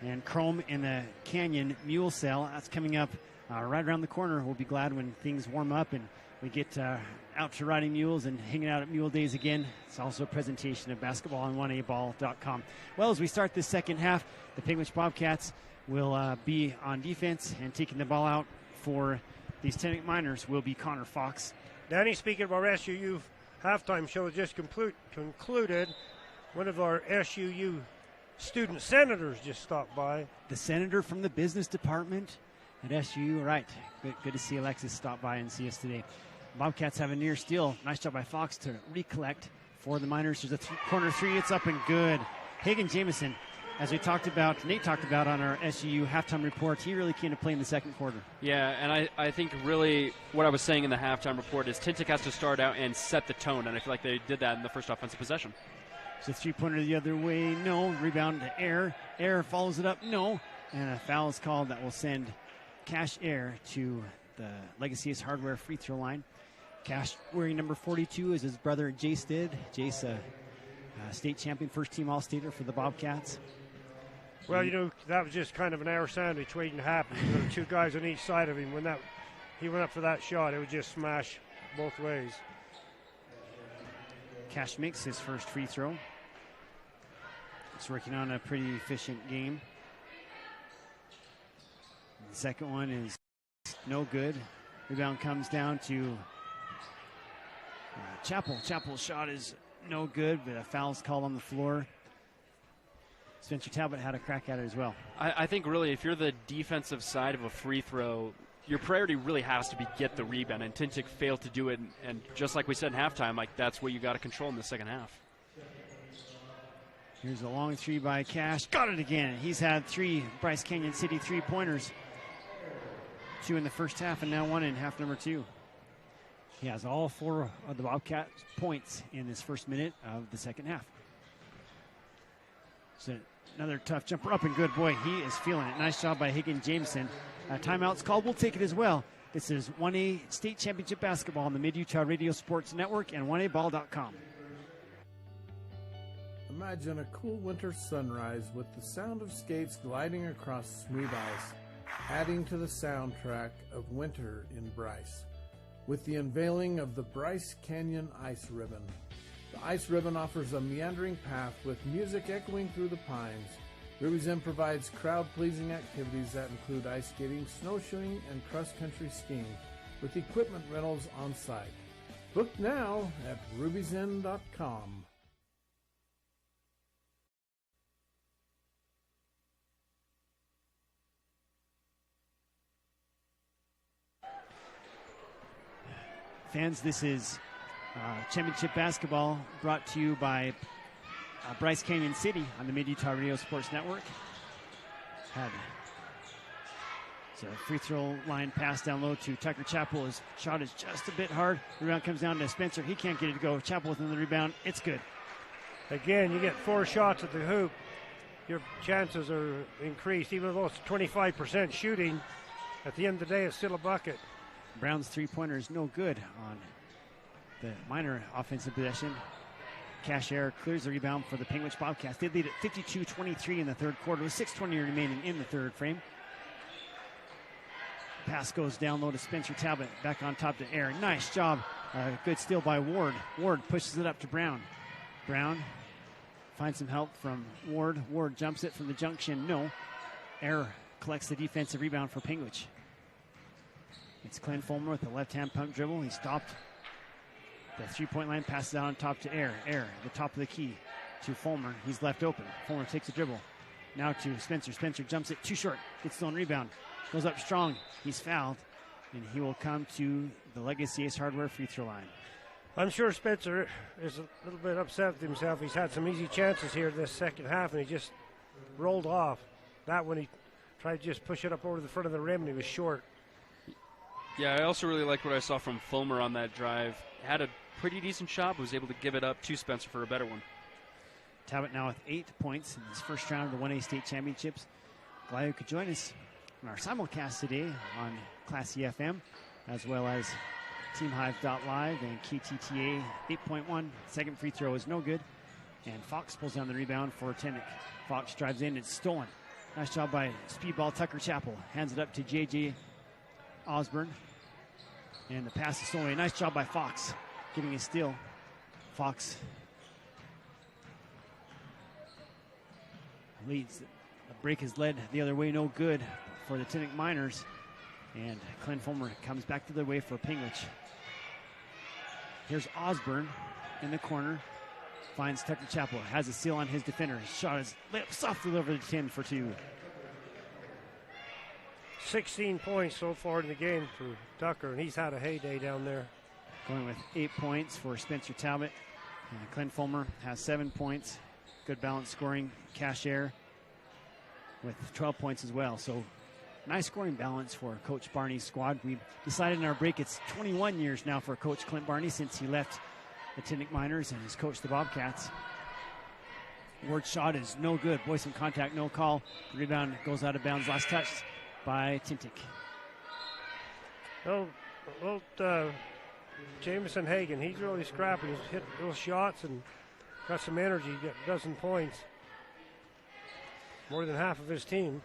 and Chrome in the Canyon Mule Sale. That's coming up right around the corner. We'll be glad when things warm up and we get out to riding mules and hanging out at Mule Days again. It's also a presentation of basketball on 1aball.com. Well, as we start this second half, the Panguitch Bobcats will be on defense, and taking the ball out for these Tintic Miners will be Connor Fox. Danny, speaking of our SUU halftime show just concluded, one of our SUU student senators just stopped by. The senator from the business department at SUU, right. Good to see Alexis stop by and see us today. Bobcats have a near steal. Nice job by Fox to recollect For the Miners, there's a corner three. It's up and good. Hagen Jamison, as Nate talked about on our SU halftime report, he really came to play in the second quarter. Yeah, and I think really what I was saying in the halftime report is Tintic has to start out and set the tone, and I feel like they did that in the first offensive possession. So three-pointer the other way, no. Rebound to Air. Air follows it up, no. And a foul is called that will send Cash Air to the Legacy Ace Hardware free throw line. Cash wearing number 42 as his brother Jace did. Jace, state champion, first-team All-Stater for the Bobcats. Well, that was just kind of an air sandwich waiting to happen. There were two guys on each side of him. When he went up for that shot, it would just smash both ways. Cash makes his first free throw. He's working on a pretty efficient game. The second one is no good. Rebound comes down to Chappell. Chappell's shot is no good, but a foul's called on the floor. Spencer Talbot had a crack at it as well. I think really if you're the defensive side of a free throw, your priority really has to be get the rebound, and Tintic failed to do it, and just like we said in halftime, like that's what you got to control in the second half. Here's a long three by Cash. Got it again. He's had 3 Bryce Canyon City three-pointers. 2 in the first half and now 1 in half number 2. He has all 4 of the Bobcat points in this first minute of the second half. So another tough jumper up and good. Boy, he is feeling it. Nice job by Higgins Jameson. Timeout's called. We'll take it as well. This is 1A State Championship Basketball on the Mid-Utah Radio Sports Network and 1aball.com. Imagine a cool winter sunrise with the sound of skates gliding across smooth ice, adding to the soundtrack of winter in Bryce. With the unveiling of the Bryce Canyon Ice Ribbon. The Ice Ribbon offers a meandering path with music echoing through the pines. Ruby's Inn provides crowd-pleasing activities that include ice skating, snowshoeing, and cross-country skiing, with equipment rentals on site. Book now at ruby'sinn.com. Fans, this is championship basketball brought to you by Bryce Canyon City on the Mid-Utah Radio Sports Network. It's a free throw line pass down low to Tucker Chappell. His shot is just a bit hard. Rebound comes down to Spencer. He can't get it to go. Chappell with another rebound. It's good. Again, you get 4 shots at the hoop. Your chances are increased. Even though it's 25% shooting, at the end of the day, it's still a bucket. Brown's three-pointer is no good on the minor offensive possession. Cash Air clears the rebound for the Panguitch Bobcats. They lead at 52-23 in the third quarter with 6:20 remaining in the third frame. Pass goes down low to Spencer Talbot. Back on top to Air. Nice job. Good steal by Ward. Ward pushes it up to Brown. Brown finds some help from Ward. Ward jumps it from the junction. No. Air collects the defensive rebound for Panguitch. It's Glenn Fulmer with the left-hand pump dribble. He stopped the three-point line, passes out on top to Air. Air, the top of the key to Fulmer. He's left open. Fulmer takes a dribble. Now to Spencer. Spencer jumps it too short. Gets the own rebound. Goes up strong. He's fouled. And he will come to the Legacy Ace Hardware free throw line. I'm sure Spencer is a little bit upset with himself. He's had some easy chances here this second half, and he just rolled off. That when he tried to just push it up over the front of the rim, and he was short. Yeah, I also really liked what I saw from Fulmer on that drive. Had a pretty decent shot, was able to give it up to Spencer for a better one. Talbot now with 8 points in his first round of the 1A state championships. Glad you could join us on our simulcast today on Classy FM, as well as TeamHive.live and KTTA 8.1. Second free throw is no good. And Fox pulls down the rebound for Tintic. Fox drives in, it's stolen. Nice job by speedball Tucker Chappell. Hands it up to J.J. Osborne. And the pass is stolen away. Nice job by Fox getting a steal. Fox leads. The break is led the other way, no good for the Tintic Miners. And Glenn Fulmer comes back the other way for Panguitch. Here's Osborne in the corner. Finds Tucker Chappell. Has a seal on his defender. His shot is lit softly over the 10 for 2. 16 points so far in the game for Tucker, and he's had a heyday down there. Going with 8 points for Spencer Talbot. Clint Fulmer has 7 points. Good balance scoring. Cash Air with 12 points as well. So nice scoring balance for Coach Barney's squad. We decided in our break it's 21 years now for Coach Clint Barney since he left the Tintic Miners and has coached the Bobcats. Ward shot is no good. Boys in contact, no call. The rebound goes out of bounds. Last touch by Tintic. Well, Jameson Hagan, he's really scrapping. He's hit those shots and got some energy, got a dozen points. More than half of his team.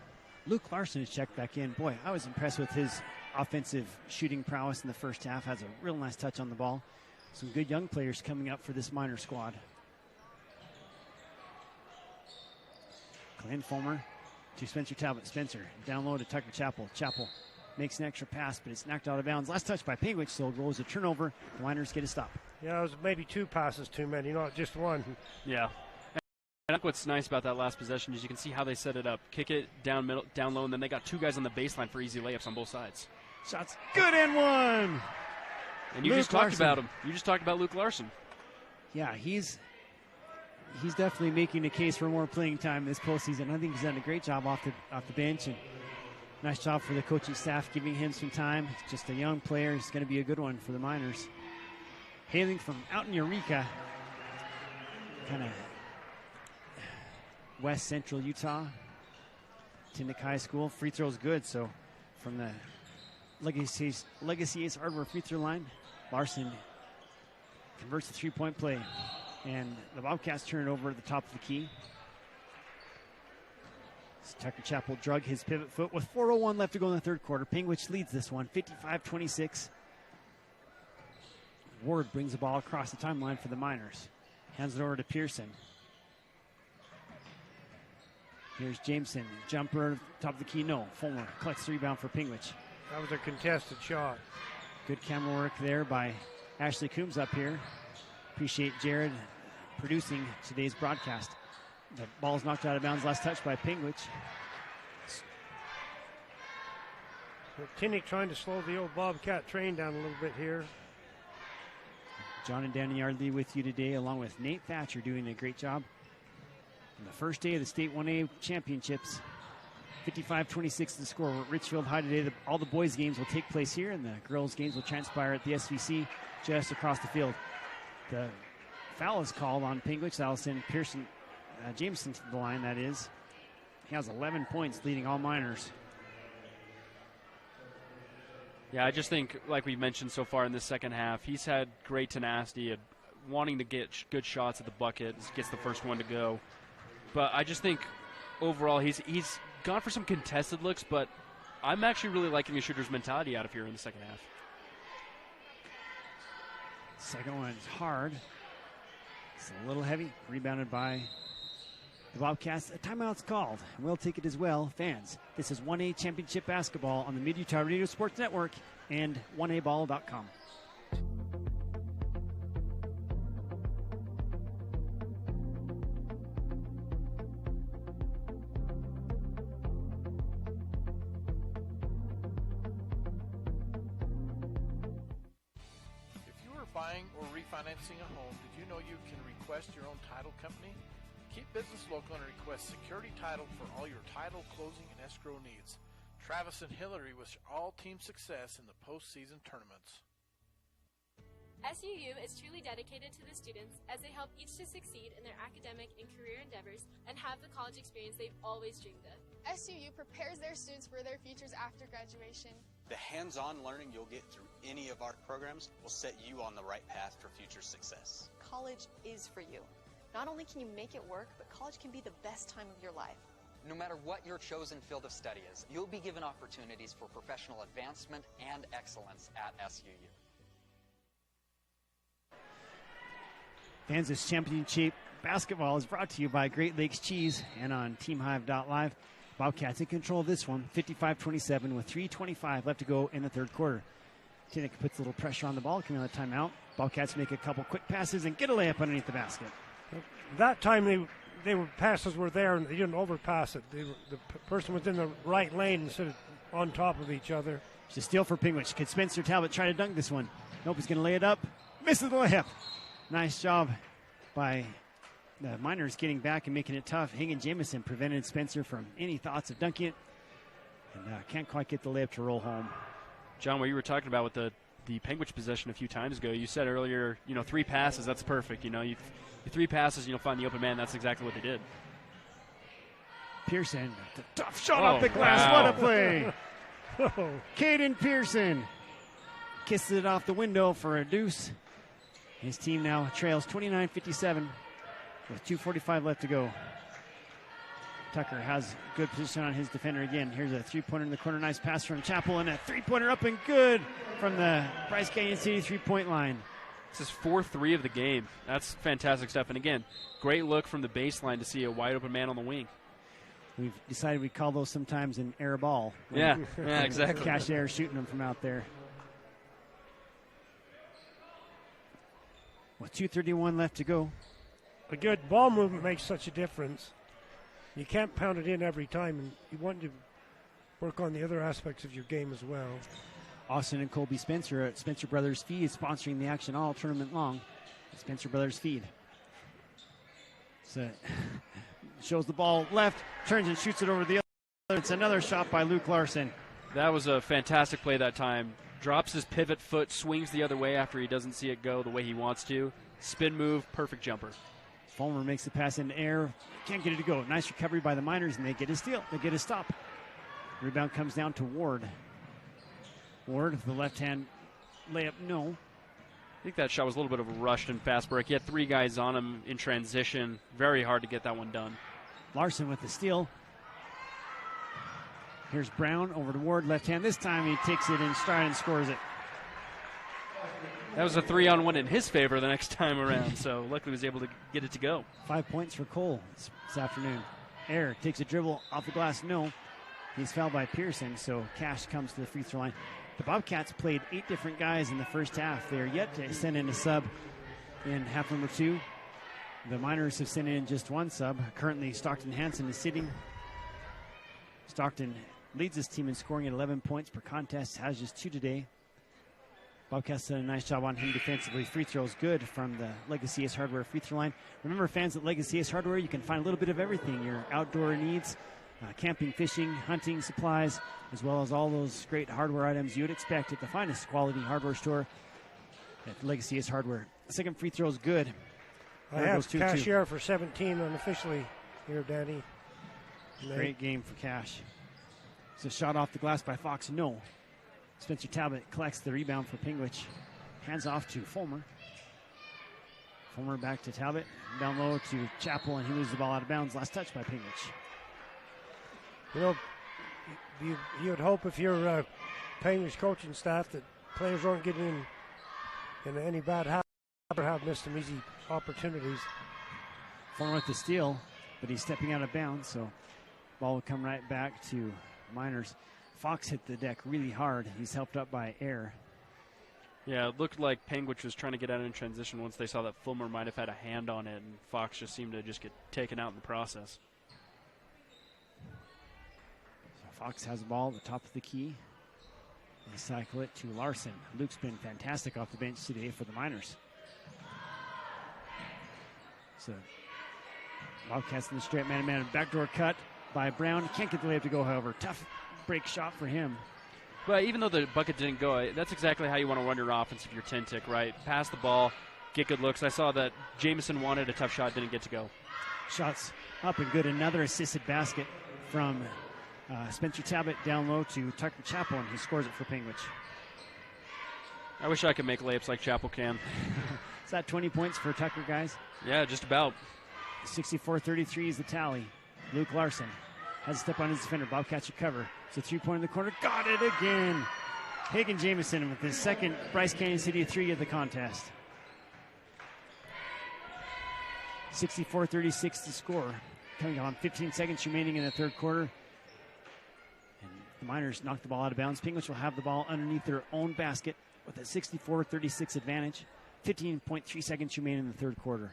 Luke Larson has checked back in. Boy, I was impressed with his offensive shooting prowess in the first half. Has a real nice touch on the ball. Some good young players coming up for this minor squad. Glenn Fulmer to Spencer Talbot. Spencer down low to Tucker Chappell. Chappell makes an extra pass, but it's knocked out of bounds. Last touch by Panguitch, so it goes a turnover. The Miners get a stop. Yeah, it was maybe 2 passes too many, not just one. Yeah. I think what's nice about that last possession is you can see how they set it up. Kick it down middle, down low, and then they got 2 guys on the baseline for easy layups on both sides. Shots good and one. And you just talked about him. You just talked about Luke Larson. Yeah, he's definitely making a case for more playing time this postseason. I think he's done a great job off the bench, and nice job for the coaching staff giving him some time. He's just a young player. He's going to be a good one for the Miners. Hailing from out in Eureka, kind of west central Utah, Tintic High School. Free throw's good, so from the Legacy Ace Hardware free throw line, Larson converts the 3-point play, and the Bobcats turn it over at the top of the key. Tucker Chappell drug his pivot foot with 4:01 left to go in the third quarter. Panguitch leads this one, 55-26. Ward brings the ball across the timeline for the Miners. Hands it over to Pearson. Here's Jameson. Jumper, top of the key, no. Fulmer collects the rebound for Panguitch. That was a contested shot. Good camera work there by Ashley Coombs up here. Appreciate Jared producing today's broadcast. The ball's knocked out of bounds. Last touch by Panguitch. Tintic trying to slow the old Bobcat train down a little bit here. John and Danny Yardley with you today, along with Nate Thatcher doing a great job. On the first day of the State 1A Championships, 55-26 the score. We're at Richfield High today. All the boys' games will take place here, and the girls' games will transpire at the SVC just across the field. The foul is called on Panguitch. That'll send Jameson to the line, that is. He has 11 points, leading all Miners. Yeah, I just think, like we mentioned so far in the second half, he's had great tenacity at wanting to get good shots at the bucket. Gets the first one to go. But I just think overall he's gone for some contested looks, but I'm actually really liking the shooter's mentality out of here in the second half. Second one's hard. It's a little heavy. Rebounded by the Bobcats. A timeout's called. We'll take it as well. Fans, this is 1A Championship Basketball on the Mid-Utah Radio Sports Network and 1aball.com. Buying or refinancing a home, did you know you can request your own title company? Keep business local and request security title for all your title, closing, and escrow needs. Travis and Hillary wish all team success in the postseason tournaments. SUU is truly dedicated to the students as they help each to succeed in their academic and career endeavors and have the college experience they've always dreamed of. SUU prepares their students for their futures after graduation. The hands-on learning you'll get through any of our programs will set you on the right path for future success. College is for you. Not only can you make it work, but college can be the best time of your life. No matter what your chosen field of study is, you'll be given opportunities for professional advancement and excellence at SUU. Fans, this championship basketball is brought to you by Great Lakes Cheese and on TeamHive.live. Bobcats in control of this one, 55-27 with 3:25 left to go in the third quarter. Tintic puts a little pressure on the ball coming out of the timeout. Bobcats make a couple quick passes and get a layup underneath the basket. That time passes were there and they didn't overpass it. The person was in the right lane instead of on top of each other. It's a steal for Panguitch. Could Spencer Talbot try to dunk this one? Nope, he's going to lay it up. Misses the layup. Nice job by the Miners getting back and making it tough. Hagen Jamison prevented Spencer from any thoughts of dunking it, and can't quite get the layup to roll home. John, what you were talking about with the Panguitch possession a few times ago, you said earlier, 3 passes, that's perfect. You 3 passes, you'll find the open man. That's exactly what they did. Pearson, the tough shot off the glass. Wow. What a play. Caden Pearson kisses it off the window for a deuce. His team now trails 29-57 with 2:45 left to go. Tucker has good position on his defender again. Here's a three-pointer in the corner. Nice pass from Chappell, and a three-pointer up and good from the Bryce Canyon City three-point line. This is 4-3 of the game. That's fantastic stuff. And again, great look from the baseline to see a wide open man on the wing. We've decided we call those sometimes an air ball. Yeah, exactly. Cash air shooting them from out there. With 2:31 left to go. A good ball movement makes such a difference. You can't pound it in every time, and you want to work on the other aspects of your game as well. Austin and Colby Spencer at Spencer Brothers Feed is sponsoring the action all tournament long. Spencer Brothers Feed. So shows the ball left, turns and shoots it over the other. It's another shot by Luke Larson. That was a fantastic play that time. Drops his pivot foot, swings the other way after he doesn't see it go the way he wants to. Spin move, perfect jumper. Fulmer makes the pass in the air. Can't get it to go. Nice recovery by the Miners, and they get a steal. They get a stop. Rebound comes down to Ward. Ward, the left-hand layup, no. I think that shot was a little bit of a rushed and fast break. He had 3 guys on him in transition. Very hard to get that one done. Larson with the steal. Here's Brown over to Ward, left hand. This time he takes it in stride and scores it. That was a 3-on-1 in his favor the next time around, so luckily he was able to get it to go. 5 points for Cole this afternoon. Air takes a dribble off the glass, no. He's fouled by Pearson, so Cash comes to the free throw line. The Bobcats played 8 different guys in the first half. They're yet to send in a sub in half number 2. The Miners have sent in just 1 sub. Currently, Stockton Hansen is sitting. Stockton leads his team in scoring at 11 points per contest, has just 2 today. Bobcats done a nice job on him defensively. Free throws good from the Legacy Ace Hardware free throw line. Remember, fans, at Legacy Ace Hardware, you can find a little bit of everything. Your outdoor needs, camping, fishing, hunting supplies, as well as all those great hardware items you would expect at the finest quality hardware store at Legacy Ace Hardware. Second free throw is good. I have Cashier for 17 unofficially here, Danny. Great game for Cash. It's a shot off the glass by Fox, no. Spencer Talbot collects the rebound for Panguitch. Hands off to Fulmer. Fulmer back to Talbot. Down low to Chappell, and he loses the ball out of bounds. Last touch by Panguitch. You know, you would hope if you're Panguitch coaching staff that players aren't getting in any bad habit or have missed some easy opportunities. Fulmer with the steal, but he's stepping out of bounds, so ball will come right back to Miners. Fox hit the deck really hard. He's helped up by Air. Yeah, it looked like Panguitch was trying to get out in transition once they saw that Fulmer might have had a hand on it, and Fox just seemed to just get taken out in the process. So Fox has the ball at the top of the key. They cycle it to Larson. Luke's been fantastic off the bench today for the Miners. So Bobcats in the straight man-to-man. Backdoor cut by Brown. Can't get the layup to go, however. Tough break shot for him. But even though the bucket didn't go, that's exactly how you want to run your offense if you're Tintic, right? Pass the ball, get good looks. I saw that Jamison wanted a tough shot, didn't get to go. Shots up and good. Another assisted basket from Spencer Talbot down low to Tucker Chappell, and he scores it for Panguitch. I wish I could make layups like Chappell can. Is that 20 points for Tucker, guys? Yeah, just about. 64-33 is the tally. Luke Larson has a step on his defender. Bobcats recover. It's a three-point in the corner. Got it again. Hagen Jamison with his second Bryce Canyon City 3 of the contest. 64-36 to score. Coming on 15 seconds remaining in the third quarter. And the Miners knock the ball out of bounds. Panguitch will have the ball underneath their own basket with a 64-36 advantage. 15.3 seconds remain in the third quarter.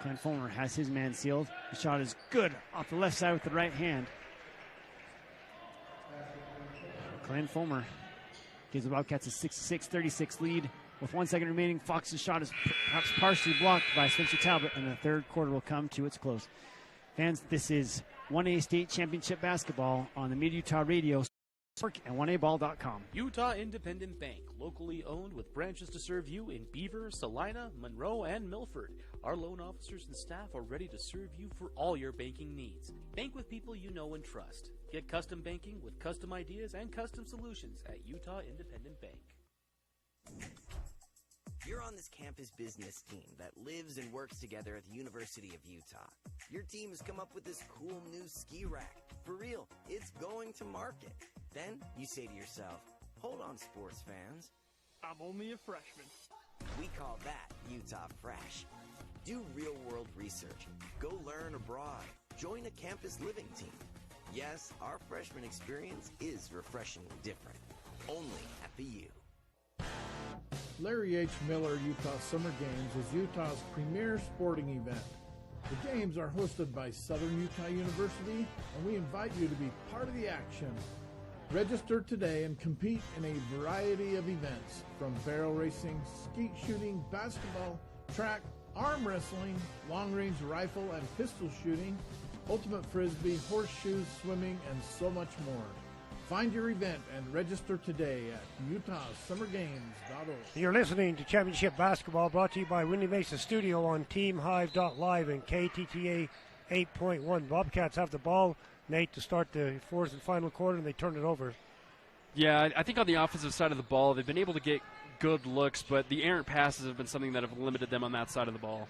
Glenn Fulmer has his man sealed. The shot is good off the left side with the right hand. Glenn Fulmer gives the Bobcats a 66-36 lead With 1 second remaining, Fox's shot is perhaps partially blocked by Spencer Talbot, and the third quarter will come to its close. Fans, this is 1A State Championship Basketball on the Mid-Utah Radio and 1aball.com. Utah Independent Bank, locally owned with branches to serve you in Beaver, Salina, Monroe, and Milford. Our loan officers and staff are ready to serve you for all your banking needs. Bank with people you know and trust. Get custom banking with custom ideas and custom solutions at Utah Independent Bank. You're on this campus business team that lives and works together at the University of Utah. Your team has come up with this cool new ski rack. For real, it's going to market. Then you say to yourself, hold on, sports fans. I'm only a freshman. We call that Utah Fresh. Do real-world research. Go learn abroad. Join a campus living team. Yes, our freshman experience is refreshingly different. Only at the U. Larry H. Miller Utah Summer Games is Utah's premier sporting event. The games are hosted by Southern Utah University, and we invite you to be part of the action. Register today and compete in a variety of events, from barrel racing, skeet shooting, basketball, track, arm wrestling, long-range rifle and pistol shooting, ultimate frisbee, horseshoes, swimming, and so much more. Find your event and register today at utahsummergames.org. You're listening to Championship Basketball, brought to you by Windy Mesa Studio on TeamHive.live and KTTA 8.1. Bobcats have the ball, Nate, to start the fourth and final quarter, and they turn it over. Yeah, I think on the offensive side of the ball, they've been able to get good looks, but the errant passes have been something that have limited them on that side of the ball.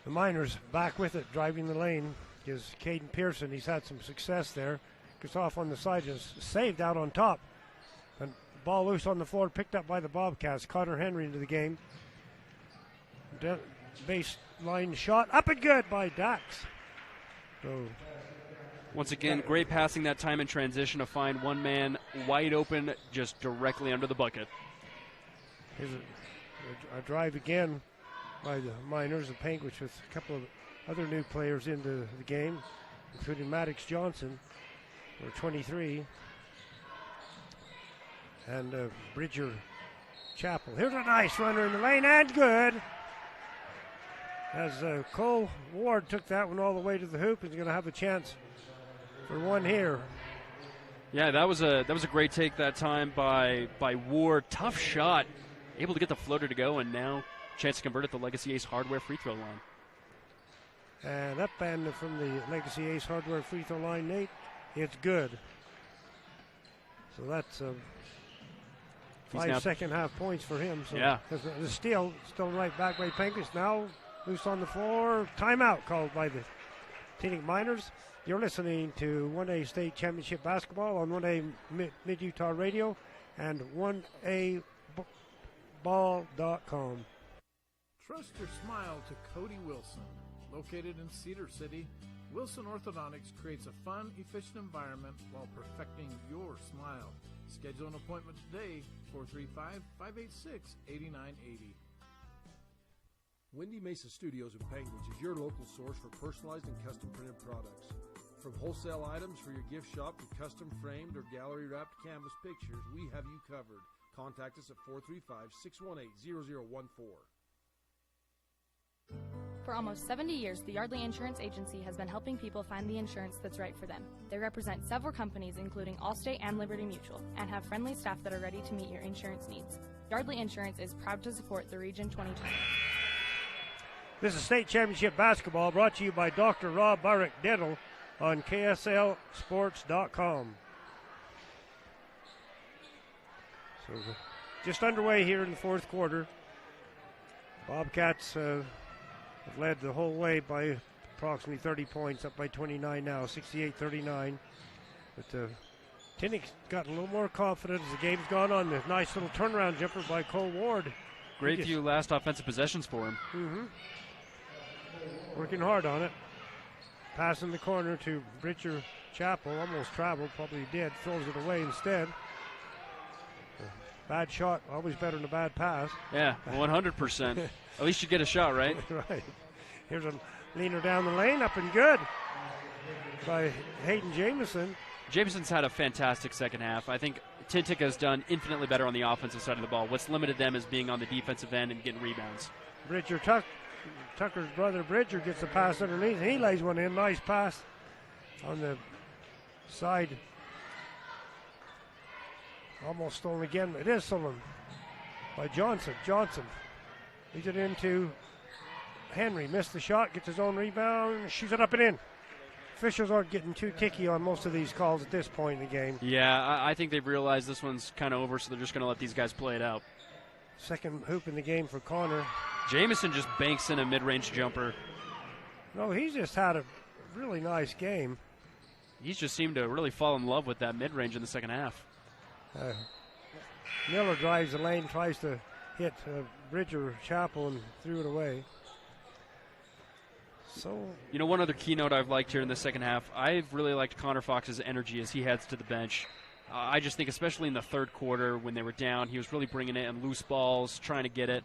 The Miners back with it, driving the lane, is Caden Pearson. He's had some success there. Gets off on the side, just saved out on top. And ball loose on the floor, picked up by the Bobcats. Connor Henry into the game. Baseline shot, up and good by Dax. So, once again, great passing that time in transition to find one man wide open just directly under the bucket. Here's a drive again by the Miners and Panguitch with a couple of other new players into the game, including Maddox Johnson, or 23, and Bridger Chapel. Here's a nice runner in the lane, and good. As Cole Ward took that one all the way to the hoop, he's going to have a chance for one here. Yeah, that was a great take that time by Ward. Tough shot, able to get the floater to go, and now chance to convert at the Legacy Ace Hardware free throw line. And up and from the Legacy Ace Hardware free throw line, Nate, it's good. So that's 5 second half points for him. So yeah. The steal still right back by Panguitch. Now loose on the floor. Timeout called by the Tintic Miners. You're listening to 1A State Championship Basketball on 1A Mid-Utah Radio and 1aball.com. Trust your smile to Cody Wilson. Located in Cedar City, Wilson Orthodontics creates a fun, efficient environment while perfecting your smile. Schedule an appointment today, 435-586-8980. Windy Mesa Studios in Panguitch is your local source for personalized and custom printed products. From wholesale items for your gift shop to custom framed or gallery wrapped canvas pictures, we have you covered. Contact us at 435-618-0014. For almost 70 years, the Yardley Insurance Agency has been helping people find the insurance that's right for them. They represent several companies, including Allstate and Liberty Mutual, and have friendly staff that are ready to meet your insurance needs. Yardley Insurance is proud to support the Region 2020. This is State Championship Basketball, brought to you by Dr. Rob Barrick Dental on KSLSports.com. So just underway here in the fourth quarter. Bobcats have led the whole way by approximately 30 points, up by 29 now, 68-39. But Tintic's got a little more confident as the game's gone on. The nice little turnaround jumper by Cole Ward. Great few last offensive possessions for him. Mm-hmm. Working hard on it. Pass in the corner to Bridger Chapel. Almost traveled, probably did. Throws it away instead. Bad shot, always better than a bad pass. Yeah, 100%. At least you get a shot, right? Right. Here's a leaner down the lane, up and good by Hayden Jameson. Jameson's had a fantastic second half. I think Tintic has done infinitely better on the offensive side of the ball. What's limited them is being on the defensive end and getting rebounds. Tucker's brother Bridger gets the pass underneath, and he lays one in. Nice pass on the side. Almost stolen again. It is stolen by Johnson. Johnson leads it into Henry. Missed the shot, gets his own rebound, shoots it up and in. Officials aren't getting too ticky on most of these calls at this point in the game. Yeah, I think they've realized this one's kind of over, so they're just going to let these guys play it out. Second hoop in the game for Connor. Jamison just banks in a mid-range jumper. No, he's just had a really nice game. He's just seemed to really fall in love with that mid-range in the second half. Miller drives the lane, tries to hit Bridger Chapel and threw it away. So, one other keynote I've liked here in the second half, I've really liked Connor Fox's energy as he heads to the bench. I just think, especially in the third quarter when they were down, he was really bringing it and loose balls, trying to get it.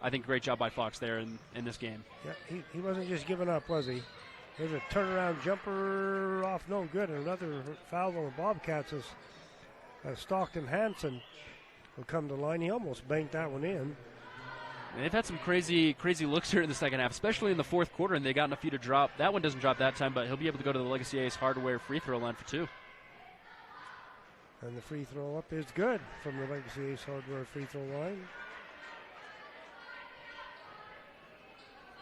I think great job by Fox there in this game. Yeah, he wasn't just giving up, was he? There's a turnaround jumper off, no good. And another foul on the Bobcats is Stockton Hansen will come to the line. He almost banked that one in. And they've had some crazy looks here in the second half, especially in the fourth quarter, and they gotten a few to drop. That one doesn't drop that time, but he'll be able to go to the Legacy Ace Hardware free throw line for 2. And the free throw up is good from the Legacy Ace Hardware free throw line.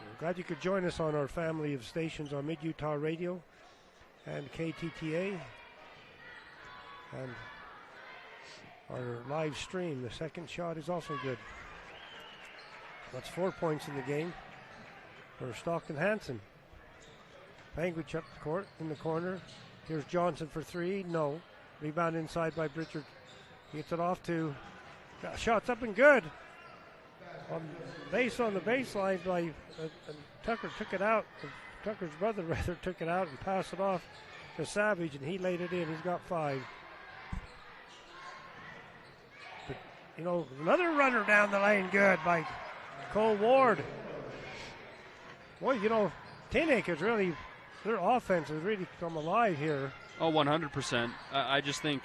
We're glad you could join us on our family of stations on Mid-Utah Radio and KTTA. And our live stream, the second shot is also good. That's 4 points in the game for Stockton Hansen. Panguitch up the court in the corner. Here's Johnson for 3. No. Rebound inside by Bridger. He gets it off to. Shots up and good. On the baseline by Tucker took it out. Tucker's brother rather took it out and passed it off to Savage, and he laid it in. He's got 5. But, another runner down the lane, good by Cole Ward. Boy, Tintic is really, their offense has really come alive here. Oh, 100%. I just think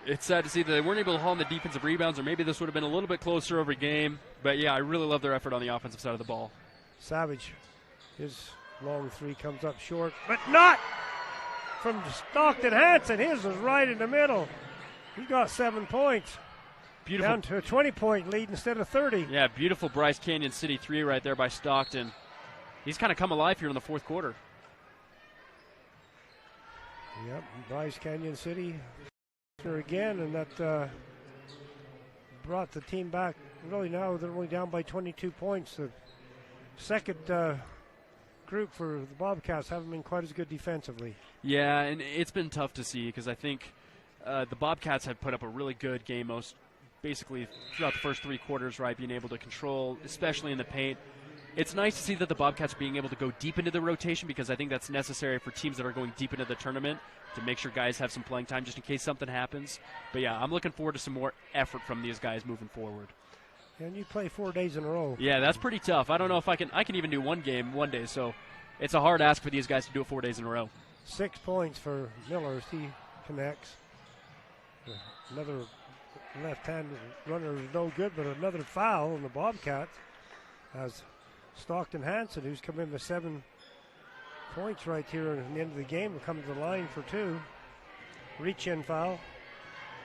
it's sad to see that they weren't able to haul in the defensive rebounds, or maybe this would have been a little bit closer every game. But, yeah, I really love their effort on the offensive side of the ball. Savage, his long 3 comes up short, but not from Stockton Hansen. His was right in the middle. He got 7 points. Beautiful. Down to a 20-point lead instead of 30. Yeah, beautiful Bryce Canyon City 3 right there by Stockton. He's kind of come alive here in the fourth quarter. Yep, Bryce Canyon City here again, and that brought the team back. Really now they're only down by 22 points. The second group for the Bobcats haven't been quite as good defensively. Yeah, and it's been tough to see because I think the Bobcats have put up a really good game basically throughout the first 3 quarters, right, being able to control, especially in the paint. It's nice to see that the Bobcats are being able to go deep into the rotation because I think that's necessary for teams that are going deep into the tournament to make sure guys have some playing time just in case something happens. But, yeah, I'm looking forward to some more effort from these guys moving forward. And you play 4 days in a row. Yeah, that's pretty tough. I don't know if I can even do one game one day, so it's a hard ask for these guys to do it 4 days in a row. 6 points for Miller as he connects. Another left-hand runner is no good, but another foul on the Bobcats as Stockton Hansen, who's come in with 7 points right here at the end of the game, will come to the line for 2. Reach-in foul.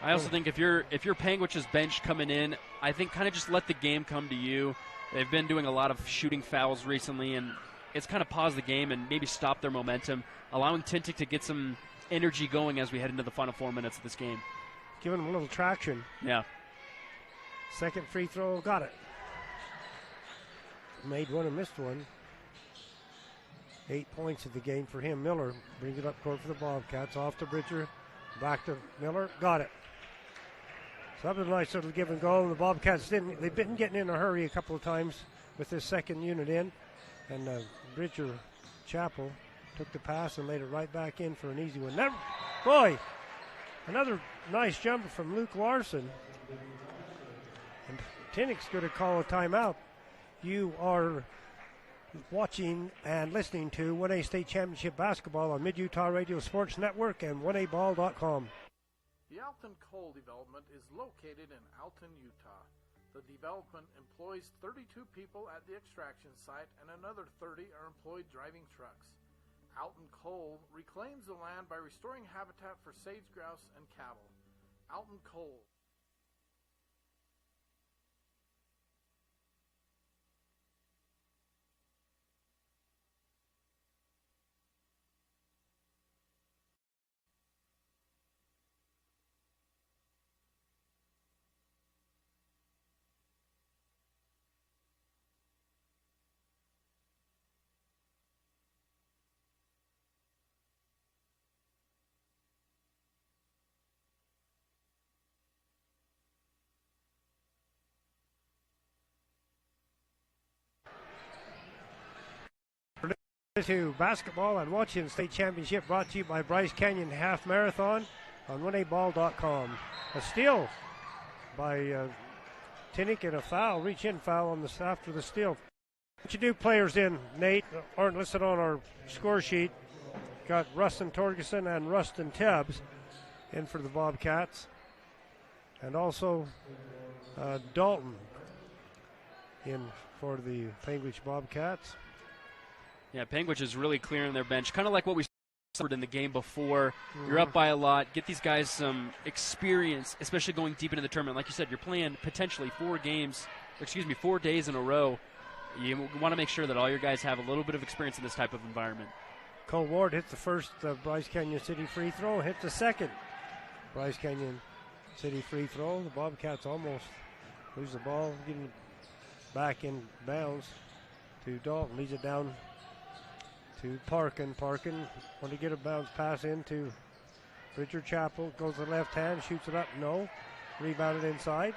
I also think if you're Panguitch's bench coming in, I think kind of just let the game come to you. They've been doing a lot of shooting fouls recently, and it's kind of paused the game and maybe stop their momentum, allowing Tintic to get some energy going as we head into the final 4 minutes of this game. Giving them a little traction. Yeah. Second free throw, got it. Made one and missed one. 8 points of the game for him. Miller brings it up court for the Bobcats. Off to Bridger. Back to Miller. Got it. So that was a nice little give and go. The Bobcats they've been getting in a hurry a couple of times with this second unit in. And Bridger Chapel took the pass and laid it right back in for an easy one. Boy, another nice jumper from Luke Larson. And Tintic's going to call a timeout. You are watching and listening to 1A State Championship Basketball on Mid-Utah Radio Sports Network and 1aball.com. The Alton Coal Development is located in Alton, Utah. The development employs 32 people at the extraction site and another 30 are employed driving trucks. Alton Coal reclaims the land by restoring habitat for sage grouse and cattle. Alton Coal. To basketball and watching state championship brought to you by Bryce Canyon Half Marathon on 1aball.com. A steal by Tintic and a foul, reach-in foul on the after the steal. What you do players in, Nate, aren't listed on our score sheet. Got Rustin Torgerson and Rustin Tebbs in for the Bobcats. And also Dalton in for the Panguitch Bobcats. Yeah, Panguitch is really clearing their bench, kind of like what we saw in the game before. You're up by a lot. Get these guys some experience, especially going deep into the tournament. Like you said, you're playing potentially 4 days in a row. You want to make sure that all your guys have a little bit of experience in this type of environment. Cole Ward hit the first Bryce Canyon City free throw, hit the second Bryce Canyon City free throw. The Bobcats almost lose the ball, getting back in bounds to Dalton. Leads it down to Parkin. Parkin want to get a bounce pass into Richard Chappell. Goes to the left hand, shoots it up. No. Rebounded inside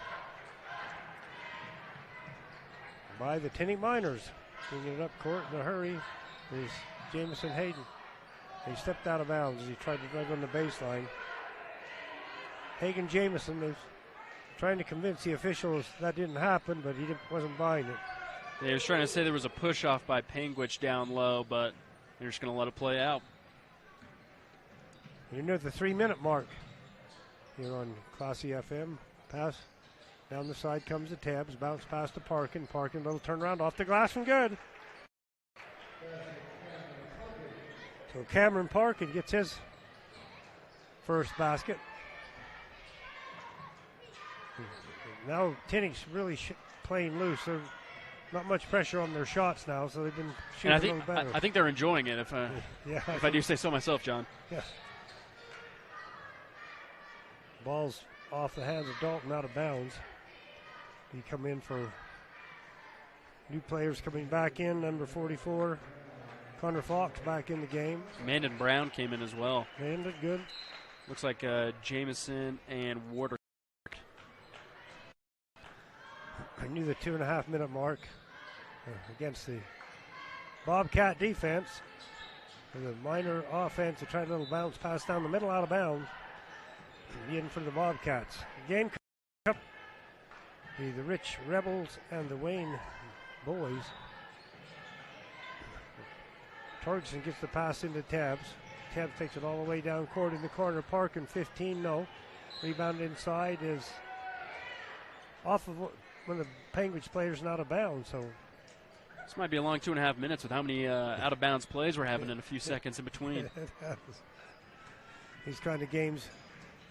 by the Tintic Miners. Bringing it up court in a hurry is Jamison Hayden. He stepped out of bounds as he tried to drive on the baseline. Hagen Jamison is trying to convince the officials that didn't happen, but he wasn't buying it. They was trying to say there was a push-off by Panguitch down low, but they're just going to let it play out. You're near the 3-minute mark here on Classy FM. Pass down the side comes to Tebbs. Bounce pass to Parkin. Parkin, little turnaround off the glass and good. So Cameron Parkin gets his first basket. Now Tintic's really playing loose. They're not much pressure on their shots now, so they've been shooting a little better. I think they're enjoying it, if I do say so myself, John. Yeah. Ball's off the hands of Dalton, out of bounds. He come in for new players coming back in. Number 44, Connor Fox back in the game. Mandon Brown came in as well. Mandon, good. Looks like Jamison and Ward. I knew the 2.5-minute mark against the Bobcat defense. And the Miner offense, they tried a little bounce pass down the middle, out of bounds. In for the Bobcats. Game Cup, the Rich Rebels and the Wayne Boys. Torgerson gets the pass into Tebbs. Tebbs takes it all the way down court in the corner. Parkin 15, no. Rebound inside is off of one of the Panguitch players and out of bounds. So this might be a long 2.5 minutes with how many out of bounds plays we're having in a few seconds in between. These kind of games,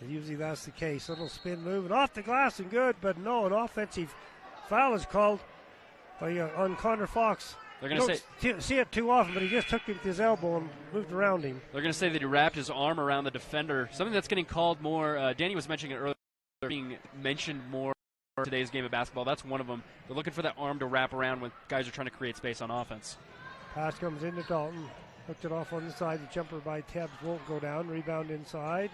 usually that's the case. A little spin move and off the glass and good, but no, an offensive foul is called on Connor Fox. They're going to see it too often, but he just took it with his elbow and moved around him. They're going to say that he wrapped his arm around the defender. Something that's getting called more. Danny was mentioning it earlier, being mentioned more in today's game of basketball. That's one of them. They're looking for that arm to wrap around when guys are trying to create space on offense. Pass comes into Dalton. Hooked it off on the side. The jumper by Tebbs won't go down. Rebound inside.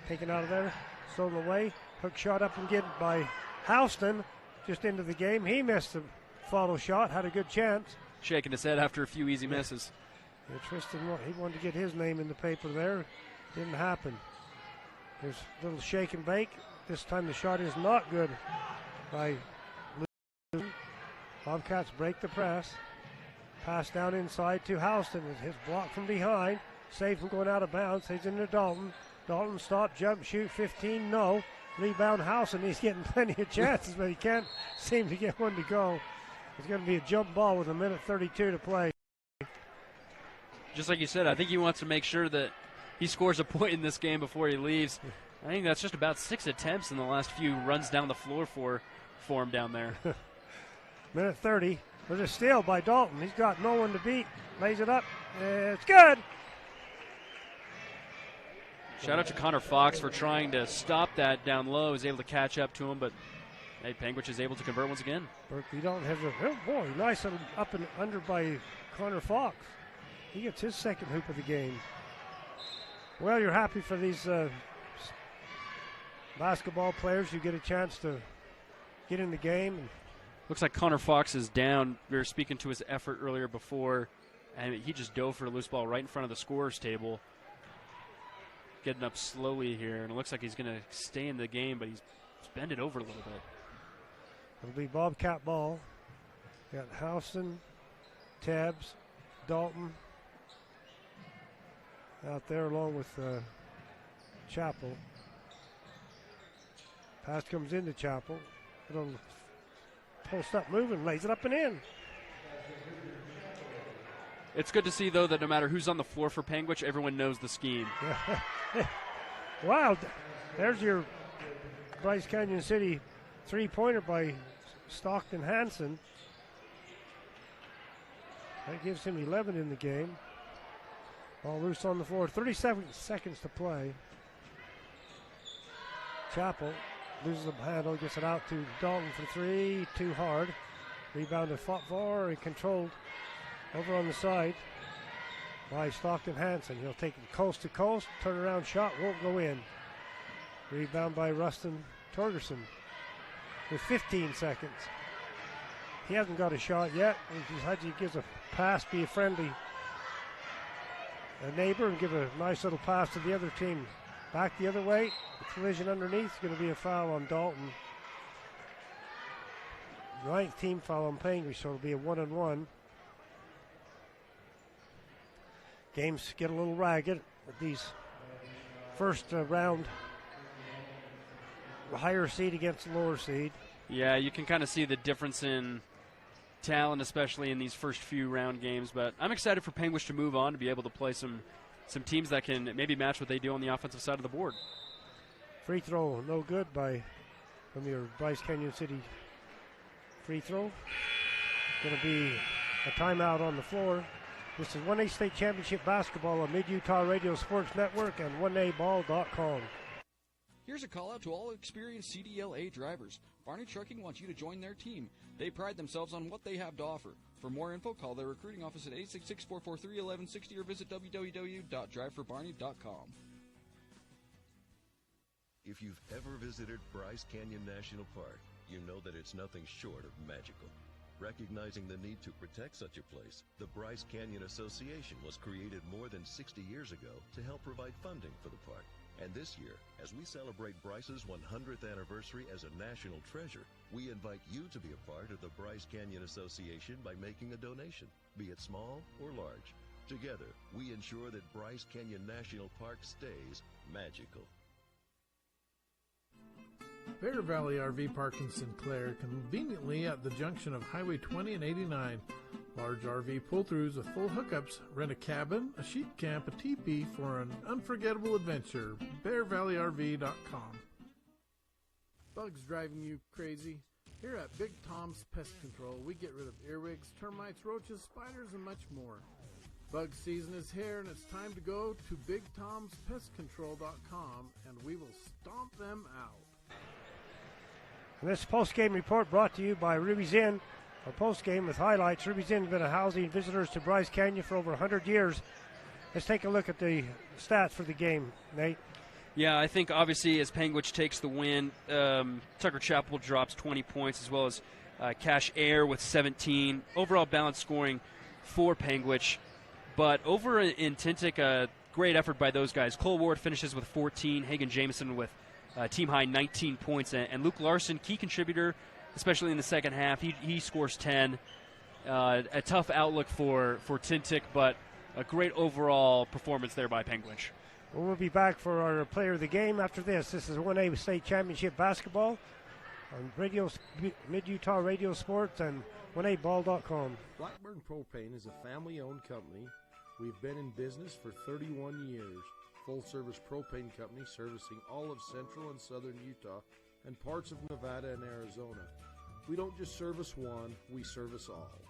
Taken out of there. Stolen away. Hook shot up and get by Houston. Just into the game. He missed the follow shot. Had a good chance. Shaking his head after a few easy misses. Yeah, Tristan, he wanted to get his name in the paper there. Didn't happen. There's a little shake and bake. This time the shot is not good by Luton. Bobcats break the press. Pass down inside to Houston. His block from behind. Saved from going out of bounds. He's into Dalton. Dalton stop, jump, shoot, 15, no. Rebound Housen, he's getting plenty of chances, but he can't seem to get one to go. It's going to be a jump ball with 1:32 to play. Just like you said, I think he wants to make sure that he scores a point in this game before he leaves. I think that's just about 6 attempts in the last few runs down the floor for him down there. 1:30. There's a steal by Dalton. He's got no one to beat. Lays it up. It's good. Shout out to Connor Fox for trying to stop that down low. He was able to catch up to him, but hey, Panguitch is able to convert once again. Berkeley don't have the. Oh boy, nice little up and under by Connor Fox. He gets his second hoop of the game. Well, you're happy for these basketball players who get a chance to get in the game. Looks like Connor Fox is down. We were speaking to his effort earlier before, and he just dove for a loose ball right in front of the scorer's table. Getting up slowly here, and it looks like he's going to stay in the game, but he's bended over a little bit. It'll be Bobcat ball. Got Housen, Tabbs, Dalton out there along with Chapel. Pass comes into Chapel. It'll post up, moving, lays it up and in. It's good to see, though, that no matter who's on the floor for Panguitch, everyone knows the scheme. Wow, there's your Bryce Canyon City three-pointer by Stockton Hansen. That gives him 11 in the game. Ball loose on the floor, 37 seconds to play. Chapel loses the handle, gets it out to Dalton for three, too hard. Rebounded, fought for, and controlled over on the side by Stockton Hansen. He'll take it coast to coast, turnaround shot, won't go in. Rebound by Rustin Torgerson with 15 seconds. He hasn't got a shot yet. He gives a pass, be a friendly neighbor, and give a nice little pass to the other team. Back the other way, the collision underneath is going to be a foul on Dalton. Ninth team foul on Panguitch, so it'll be a 1-on-1. Games get a little ragged with these first round higher seed against the lower seed. Yeah, you can kind of see the difference in talent, especially in these first few round games. But I'm excited for Panguitch to move on, to be able to play some teams that can maybe match what they do on the offensive side of the board. Free throw, no good from your Bryce Canyon City free throw. Going to be a timeout on the floor. This is 1A State Championship Basketball on Mid-Utah Radio Sports Network and 1aball.com. Here's a call out to all experienced CDLA drivers. Barney Trucking wants you to join their team. They pride themselves on what they have to offer. For more info, call their recruiting office at 866-443-1160 or visit www.driveforbarney.com. If you've ever visited Bryce Canyon National Park, you know that it's nothing short of magical. Recognizing the need to protect such a place, the Bryce Canyon Association was created more than 60 years ago to help provide funding for the park. And this year, as we celebrate Bryce's 100th anniversary as a national treasure, we invite you to be a part of the Bryce Canyon Association by making a donation, be it small or large. Together, we ensure that Bryce Canyon National Park stays magical. Bear Valley RV Park in Sinclair, conveniently at the junction of Highway 20 and 89. Large RV pull-throughs with full hookups. Rent a cabin, a sheep camp, a teepee for an unforgettable adventure. BearValleyRV.com. Bugs driving you crazy? Here at Big Tom's Pest Control, we get rid of earwigs, termites, roaches, spiders, and much more. Bug season is here, and it's time to go to BigTom'sPestControl.com, and we will stomp them out. And this post-game report brought to you by Ruby's Inn. Our post-game with highlights. Ruby's Inn has been housing visitors to Bryce Canyon for over 100 years. Let's take a look at the stats for the game, Nate. Yeah, I think obviously as Panguitch takes the win, Tucker Chapel drops 20 points, as well as Cash Air with 17. Overall balanced scoring for Panguitch. But over in Tintic, great effort by those guys. Cole Ward finishes with 14. Hagan Jameson with team-high 19 points. And Luke Larson, key contributor, especially in the second half. He scores 10. A tough outlook for Tintic, but a great overall performance there by Panguitch. Well, we'll be back for our player of the game after this. This is 1A State Championship basketball on Mid-Utah Radio Sports and 1aball.com. Blackburn Propane is a family-owned company. We've been in business for 31 years. Full-service propane company servicing all of central and southern Utah and parts of Nevada and Arizona. We don't just service one, we service all.